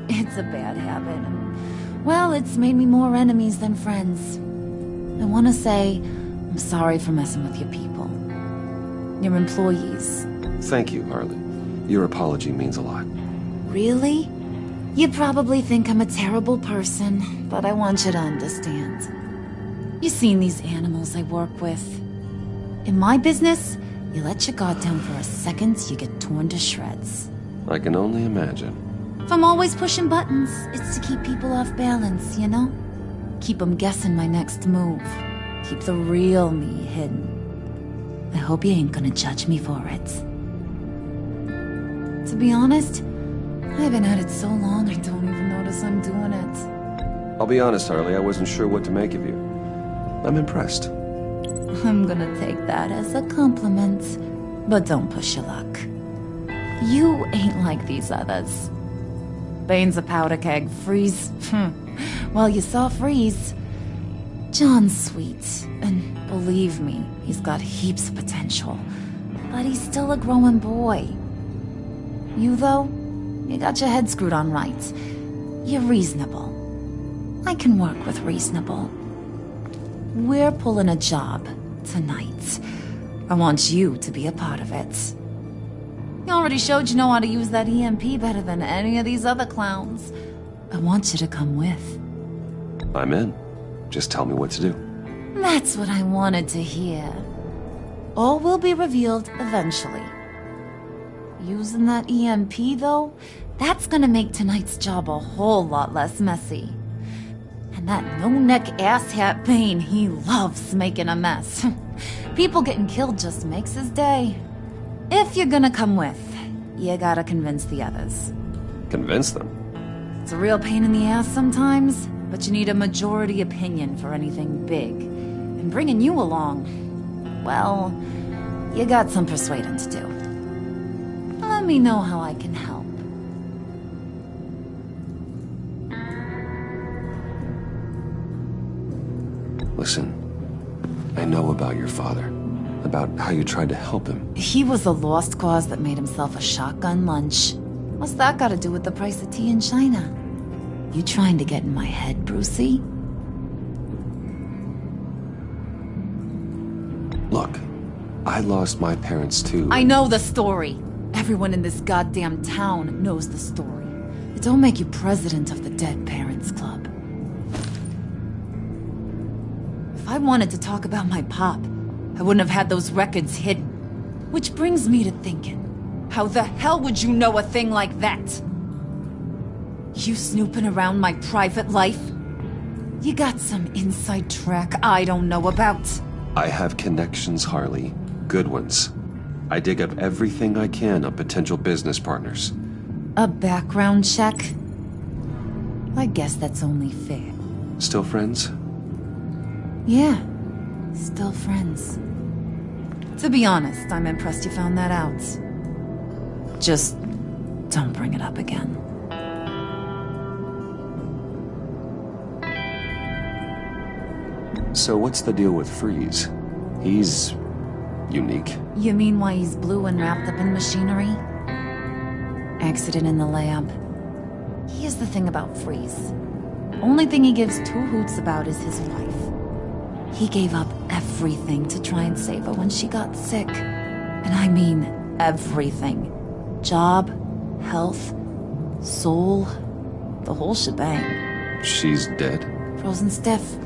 It's a bad habit, and, well, it's made me more enemies than friends. I want to say, I'm sorry for messing with your people. Your employees. Thank you, Harley. Your apology means a lot. Really? You probably think I'm a terrible person, but I want you to understand. You've seen these animals I work with. In my business, you let your guard down for a second, you get torn to shreds. I can only imagine. If I'm always pushing buttons, it's to keep people off balance, you know? Keep them guessing my next move. Keep the real me hidden. I hope you ain't gonna judge me for it. To be honest, I've been at it so long I don't even notice I'm doing it. I'll be honest, Harley, I wasn't sure what to make of you. I'm impressed. I'm gonna take that as a compliment, but don't push your luck. You ain't like these others. Bane's a powder keg, Freeze. Well, you saw Freeze. John's sweet, and believe me, he's got heaps of potential. But he's still a growing boy. You, though? You got your head screwed on right. You're reasonable. I can work with reasonable. We're pulling a job tonight. I want you to be a part of it. You already showed you know how to use that EMP better than any of these other clowns. I want you to come with. I'm in. Just tell me what to do. That's what I wanted to hear. All will be revealed eventually. Using that EMP, though, that's gonna make tonight's job a whole lot less messy. And that no-neck asshat Bane, he loves making a mess. People getting killed just makes his day. If you're gonna come with, you gotta convince the others. Convince them? It's a real pain in the ass sometimes, but you need a majority opinion for anything big. And bringing you along, well, you got some persuading to do. Let me know how I can help. Listen, I know about your father. About how you tried to help him. He was a lost cause that made himself a shotgun lunch. What's that got to do with the price of tea in China? You trying to get in my head, Brucey? Look, I lost my parents too. I know the story. Everyone in this goddamn town knows the story. It don't make you president of the Dead Parents Club. If I wanted to talk about my pop, I wouldn't have had those records hidden. Which brings me to thinking, how the hell would you know a thing like that? You snooping around my private life? You got some inside track I don't know about. I have connections, Harley. Good ones. I dig up everything I can on potential business partners. A background check? I guess that's only fair. Still friends? Yeah, still friends. To be honest, I'm impressed you found that out. Just don't bring it up again. So what's the deal with Freeze? He's unique. You mean why he's blue and wrapped up in machinery? Accident in the lab. Here's the thing about Freeze. Only thing he gives two hoots about is his wife. He gave up everything to try and save her when she got sick. And I mean everything. Job, health, soul, the whole shebang. She's dead? Frozen stiff.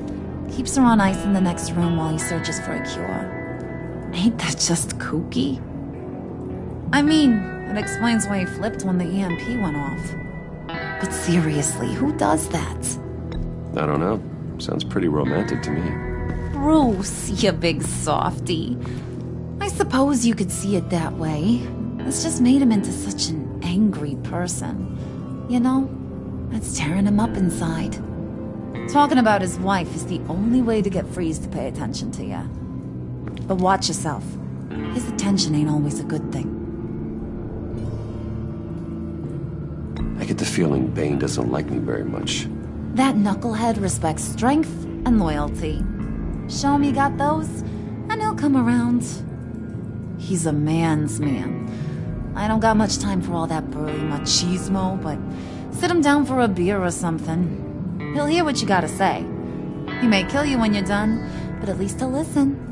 Keeps her on ice in the next room while he searches for a cure. Ain't that just kooky? I mean, it explains why he flipped when the EMP went off. But seriously, who does that? I don't know. Sounds pretty romantic to me. Bruce, you big softy. I suppose you could see it that way. It's just made him into such an angry person. You know, it's tearing him up inside. Talking about his wife is the only way to get Freeze to pay attention to you. But watch yourself. His attention ain't always a good thing. I get the feeling Bane doesn't like me very much. That knucklehead respects strength and loyalty. Show him you got those, and he'll come around. He's a man's man. I don't got much time for all that burly machismo, but sit him down for a beer or something. He'll hear what you gotta say. He may kill you when you're done, but at least he'll listen.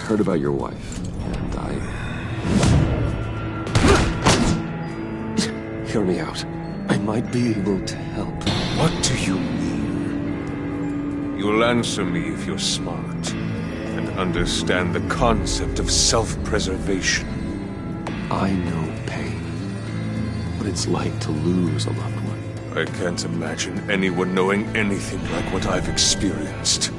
heard about your wife, and Hear me out. I might be able to help. What do you mean? You'll answer me if you're smart and understand the concept of self-preservation. I know pain. What it's like to lose a loved one. I can't imagine anyone knowing anything like what I've experienced.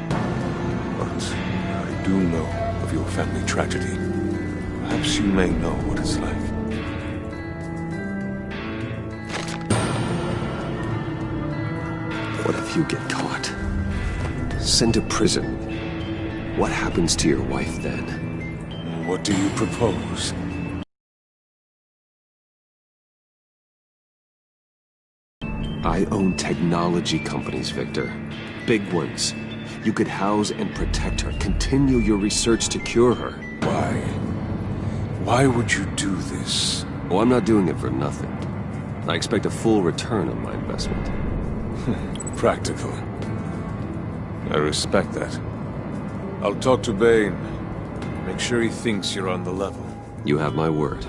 But I do know of your family tragedy. Perhaps you may know what it's like. What if you get caught? Sent to prison? What happens to your wife then? What do you propose? I own technology companies, Victor. Big ones. You could house and protect her. Continue your research to cure her. Why? Why would you do this? Oh, I'm not doing it for nothing. I expect a full return on my investment. Practical. I respect that. I'll talk to Bane. Make sure he thinks you're on the level. You have my word.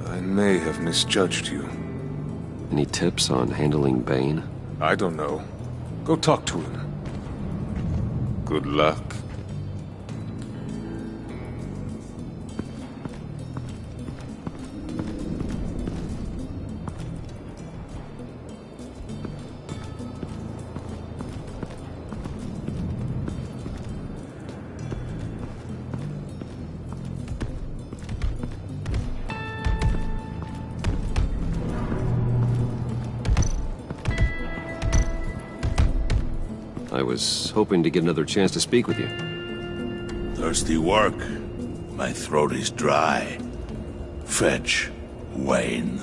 I may have misjudged you. Any tips on handling Bane? I don't know. Go talk to him. Good luck. I was hoping to get another chance to speak with you. Thirsty work. My throat is dry. Fetch Wayne.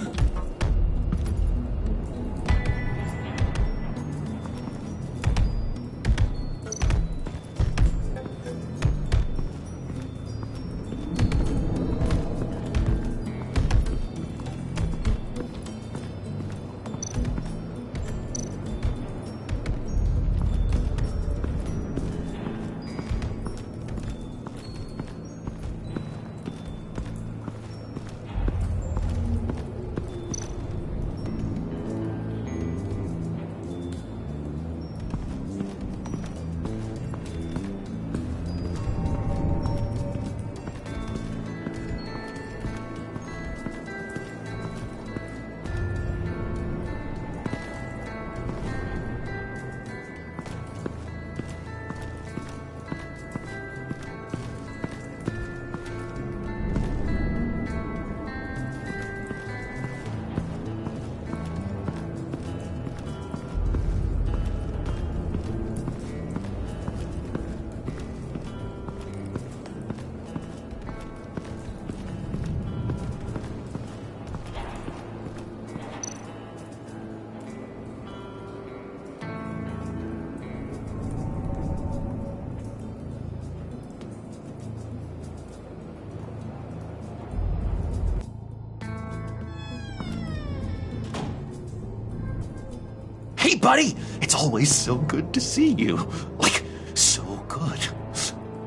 Hey, buddy! It's always so good to see you. Like, so good.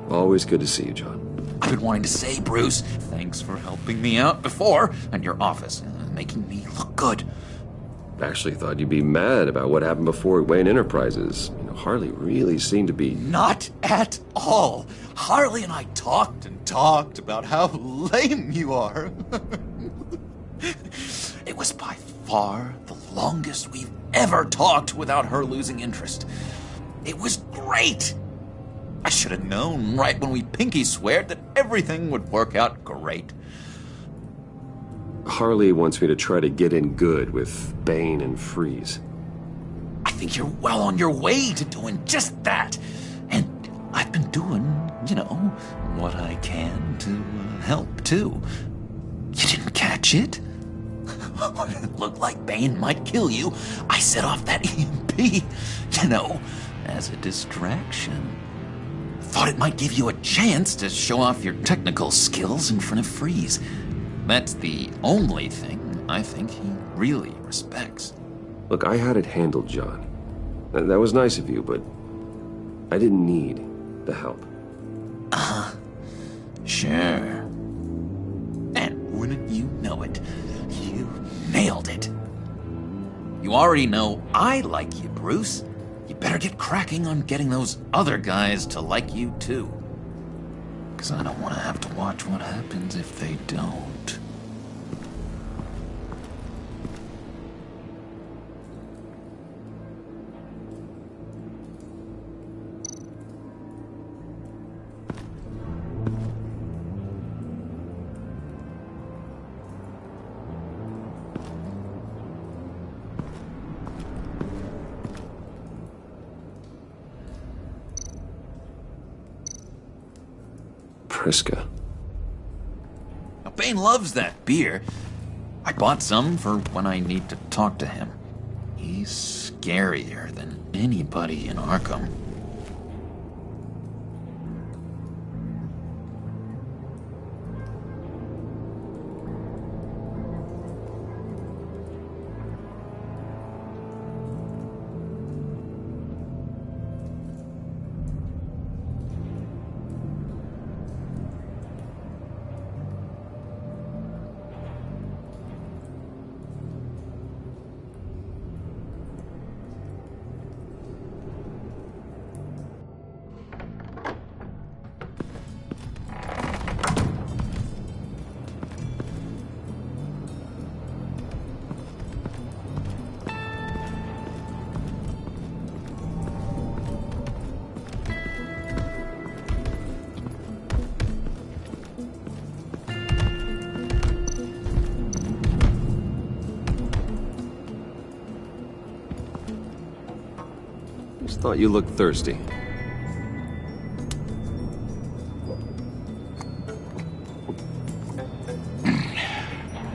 Always good to see you, John. I've been wanting to say, Bruce, thanks for helping me out before, and your office, making me look good. Actually thought you'd be mad about what happened before Wayne Enterprises. You know, Harley really seemed to be... Not at all. Harley and I talked and talked about how lame you are. It was by far the longest we've ever talked without her losing interest. It was great. I should have known right when we pinky sweared that everything would work out great. Harley wants me to try to get in good with Bane and Freeze. I think you're well on your way to doing just that. And I've been doing, you know, what I can to help, too. You didn't catch it? When it looked like Bane might kill you, I set off that EMP, you know, as a distraction. Thought it might give you a chance to show off your technical skills in front of Freeze. That's the only thing I think he really respects. Look, I had it handled, John. That was nice of you, but I didn't need the help. Sure. And wouldn't you know it, you nailed it. You already know I like you, Bruce. You better get cracking on getting those other guys to like you too. 'Cause I don't want to have to watch what happens if they don't. Priska. Now, Bane loves that beer. I bought some for when I need to talk to him. He's scarier than anybody in Arkham. Just thought you looked thirsty.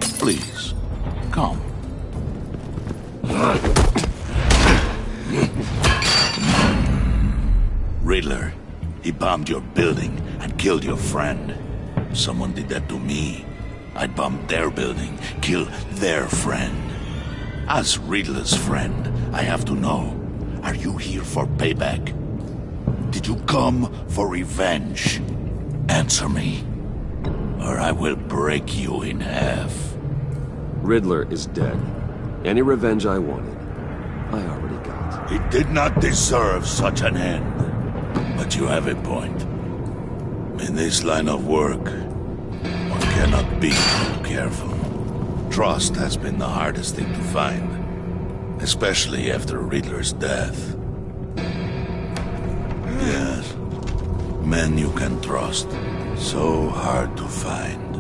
Please, come. Riddler, he bombed your building and killed your friend. Someone did that to me. I'd bomb their building, kill their friend. As Riddler's friend, I have to know, are you here for payback? Did you come for revenge? Answer me, or I will break you in half. Riddler is dead. Any revenge I wanted, I already got. He did not deserve such an end. But you have a point. In this line of work, one cannot be too careful. Trust has been the hardest thing to find, especially after Riddler's death. Yes, men you can trust, so hard to find.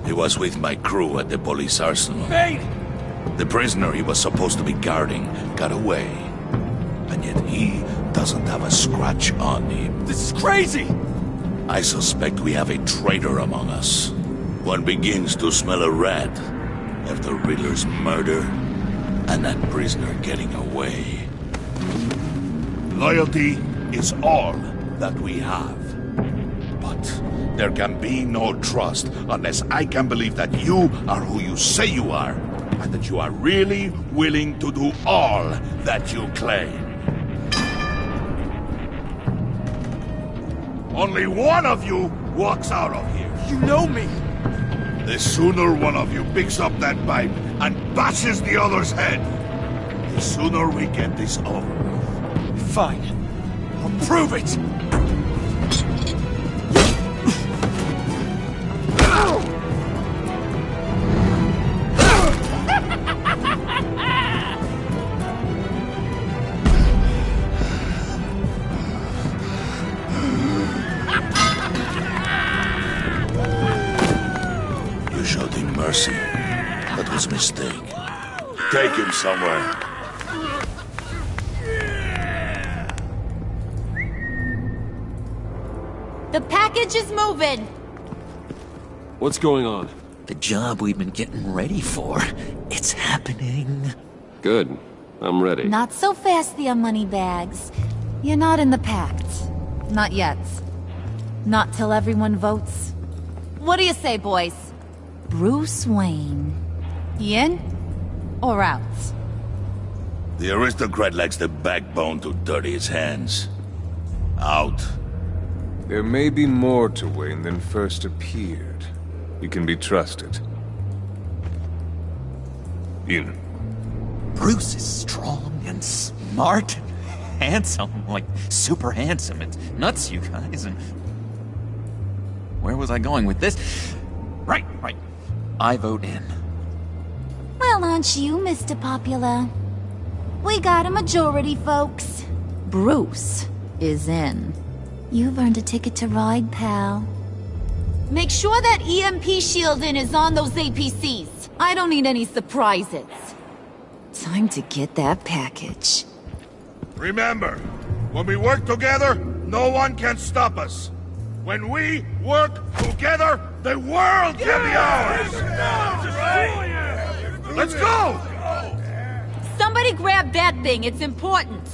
He was with my crew at the police arsenal. Bane! The prisoner he was supposed to be guarding got away. And yet he doesn't have a scratch on him. This is crazy! I suspect we have a traitor among us. One begins to smell a rat after Riddler's murder and that prisoner getting away. Loyalty is all that we have. But there can be no trust unless I can believe that you are who you say you are, and that you are really willing to do all that you claim. Only one of you walks out of here. You know me! The sooner one of you picks up that pipe and bashes the other's head, the sooner we get this over with. Fine. I'll prove it! You showed him mercy. That was a mistake. Take him somewhere. The package is moving! What's going on? The job we've been getting ready for. It's happening. Good. I'm ready. Not so fast, the Moneybags. You're not in the Pact. Not yet. Not till everyone votes. What do you say, boys? Bruce Wayne. In or out? The aristocrat lacks the backbone to dirty his hands. Out. There may be more to Wayne than first appeared. He can be trusted. In. Bruce is strong and smart and handsome, like super handsome. It's nuts, you guys. And where was I going with this? Right. I vote in. Well, aren't you, Mr. Popular? We got a majority, folks. Bruce is in. You've earned a ticket to ride, pal. Make sure that EMP shielding is on those APCs. I don't need any surprises. Time to get that package. Remember, when we work together, no one can stop us. When we work together, the world can be ours! Let's go! Somebody grab that thing, it's important.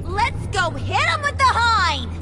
Let's go hit him with the hind!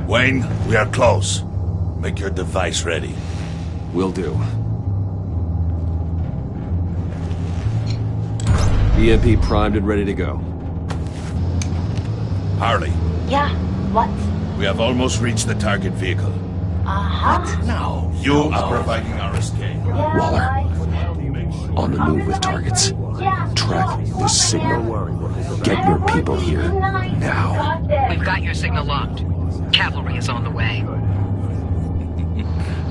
Wayne, we are close. Make your device ready. Will do. EMP primed and ready to go. Harley. Yeah, what? We have almost reached the target vehicle. What? No. You are providing our escape. Waller, on the move with targets. Track this signal. Get your people here, now. We've got your signal locked. Cavalry is on the way.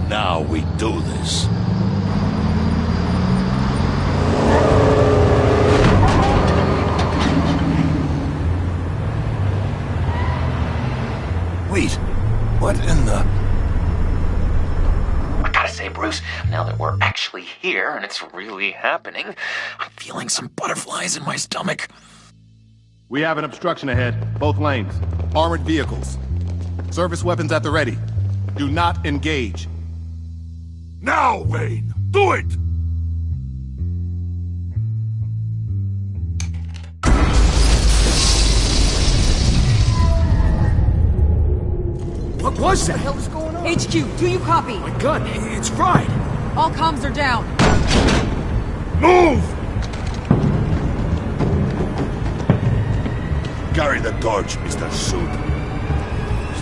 Now we do this. Wait, what in the... I gotta say, Bruce, now that we're actually here and it's really happening, I'm feeling some butterflies in my stomach. We have an obstruction ahead, both lanes. Armored vehicles. Service weapons at the ready. Do not engage. Now, Wayne! Do it! What was that? What the hell is going on? HQ, do you copy? My gun, it's fried. All comms are down. Move! Carry the torch, Mr. Suit.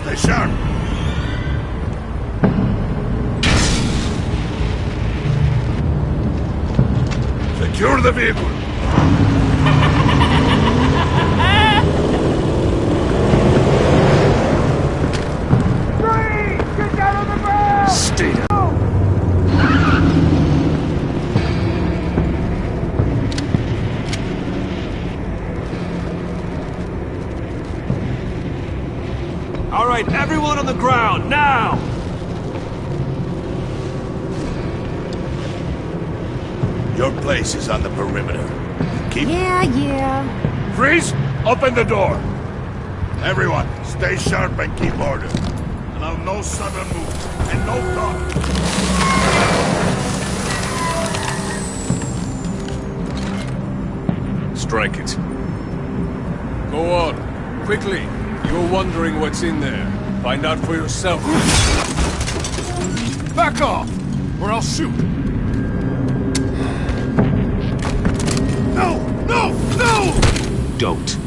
Stay sharp. Secure the vehicle. Get down on the ground! Stay down. All right, everyone on the ground, now! Your place is on the perimeter. Keep... Yeah. Freeze! Open the door! Everyone, stay sharp and keep order. Allow no sudden moves, and no talk. Strike it. Go on, quickly. You're wondering what's in there. Find out for yourself. Back off, or I'll shoot. No! No! No! Don't.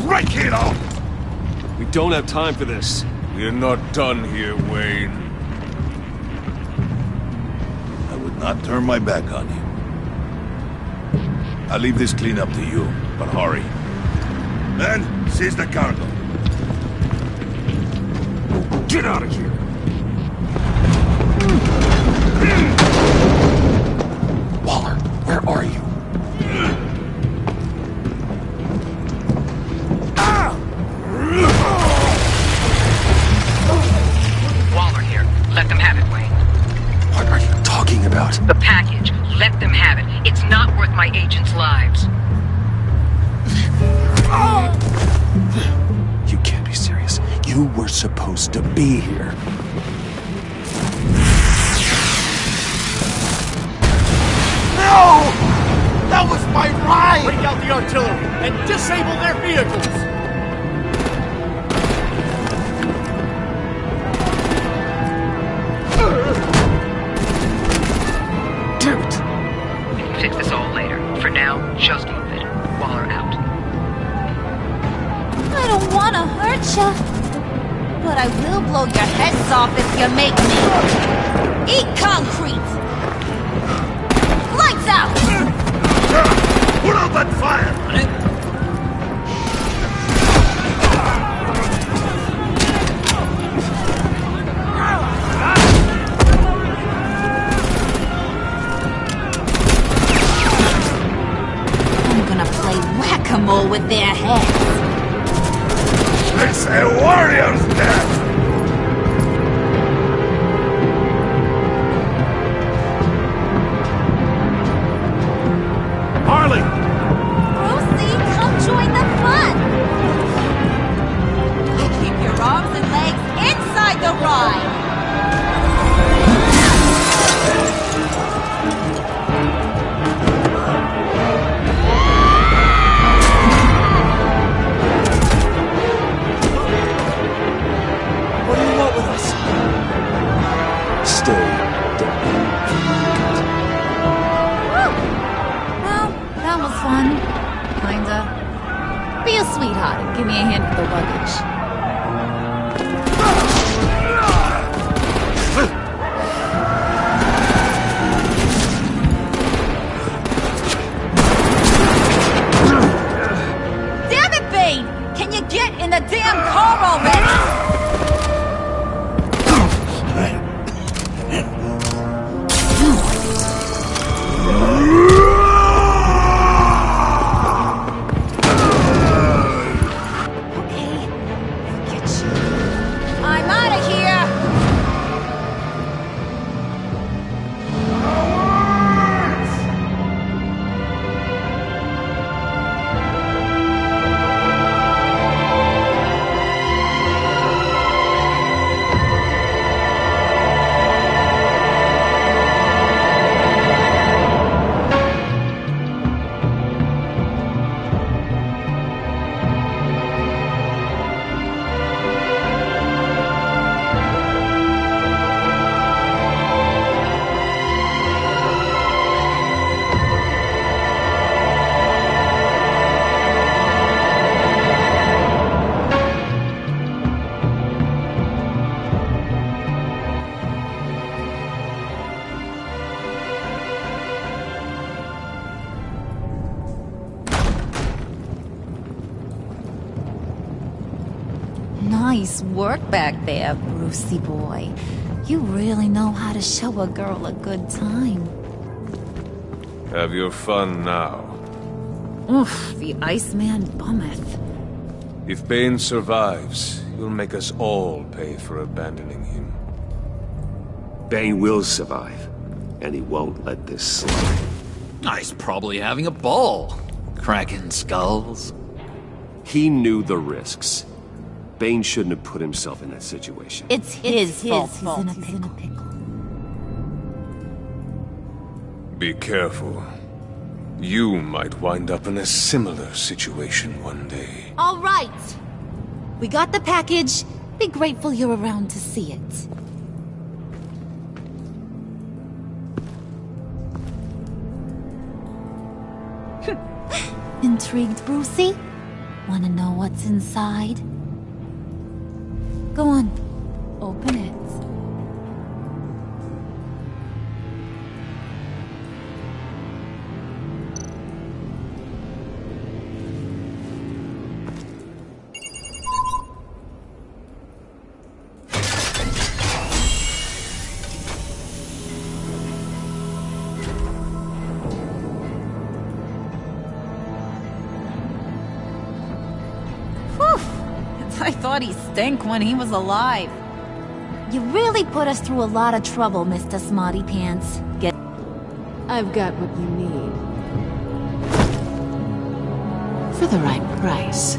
Break it off! We don't have time for this. We're not done here, Wayne. I would not turn my back on you. I'll leave this clean up to you, but hurry. Then, seize the cargo. Get out of here! Waller, where are you? The package. Let them have it. It's not worth my agents' lives. You can't be serious. You were supposed to be here. No! That was my ride! Break out the artillery and disable their vehicles! Damn it! We can fix this all later. For now, just move it. Waller out. I don't want to hurt you, but I will blow your heads off if you make me. Eat concrete! Lights out! Put out that fire! I'm gonna play whack-a-mole with their heads. It's a warrior's death! Harley! Brucey, come join the fun! Keep your arms and legs inside the ride! What do you want with us? Stay down. Well, that was fun. Kinda. Be a sweetheart and give me a hand with the luggage. Damn it, Bane! Can you get in the damn car already? I'm out of here! Nice work back there, Brucey boy. You really know how to show a girl a good time. Have your fun now. Oof, the Iceman bummeth. If Bane survives, he'll make us all pay for abandoning him. Bane will survive, and he won't let this slide. He's probably having a ball. Cracking skulls. He knew the risks. Bane shouldn't have put himself in that situation. It's his fault he's in a pickle. Be careful. You might wind up in a similar situation one day. All right. We got the package. Be grateful you're around to see it. Intrigued, Brucey? Wanna know what's inside? Go on. Open it. I thought he stank when he was alive. You really put us through a lot of trouble, Mr. Smarty Pants. I've got what you need. For the right price.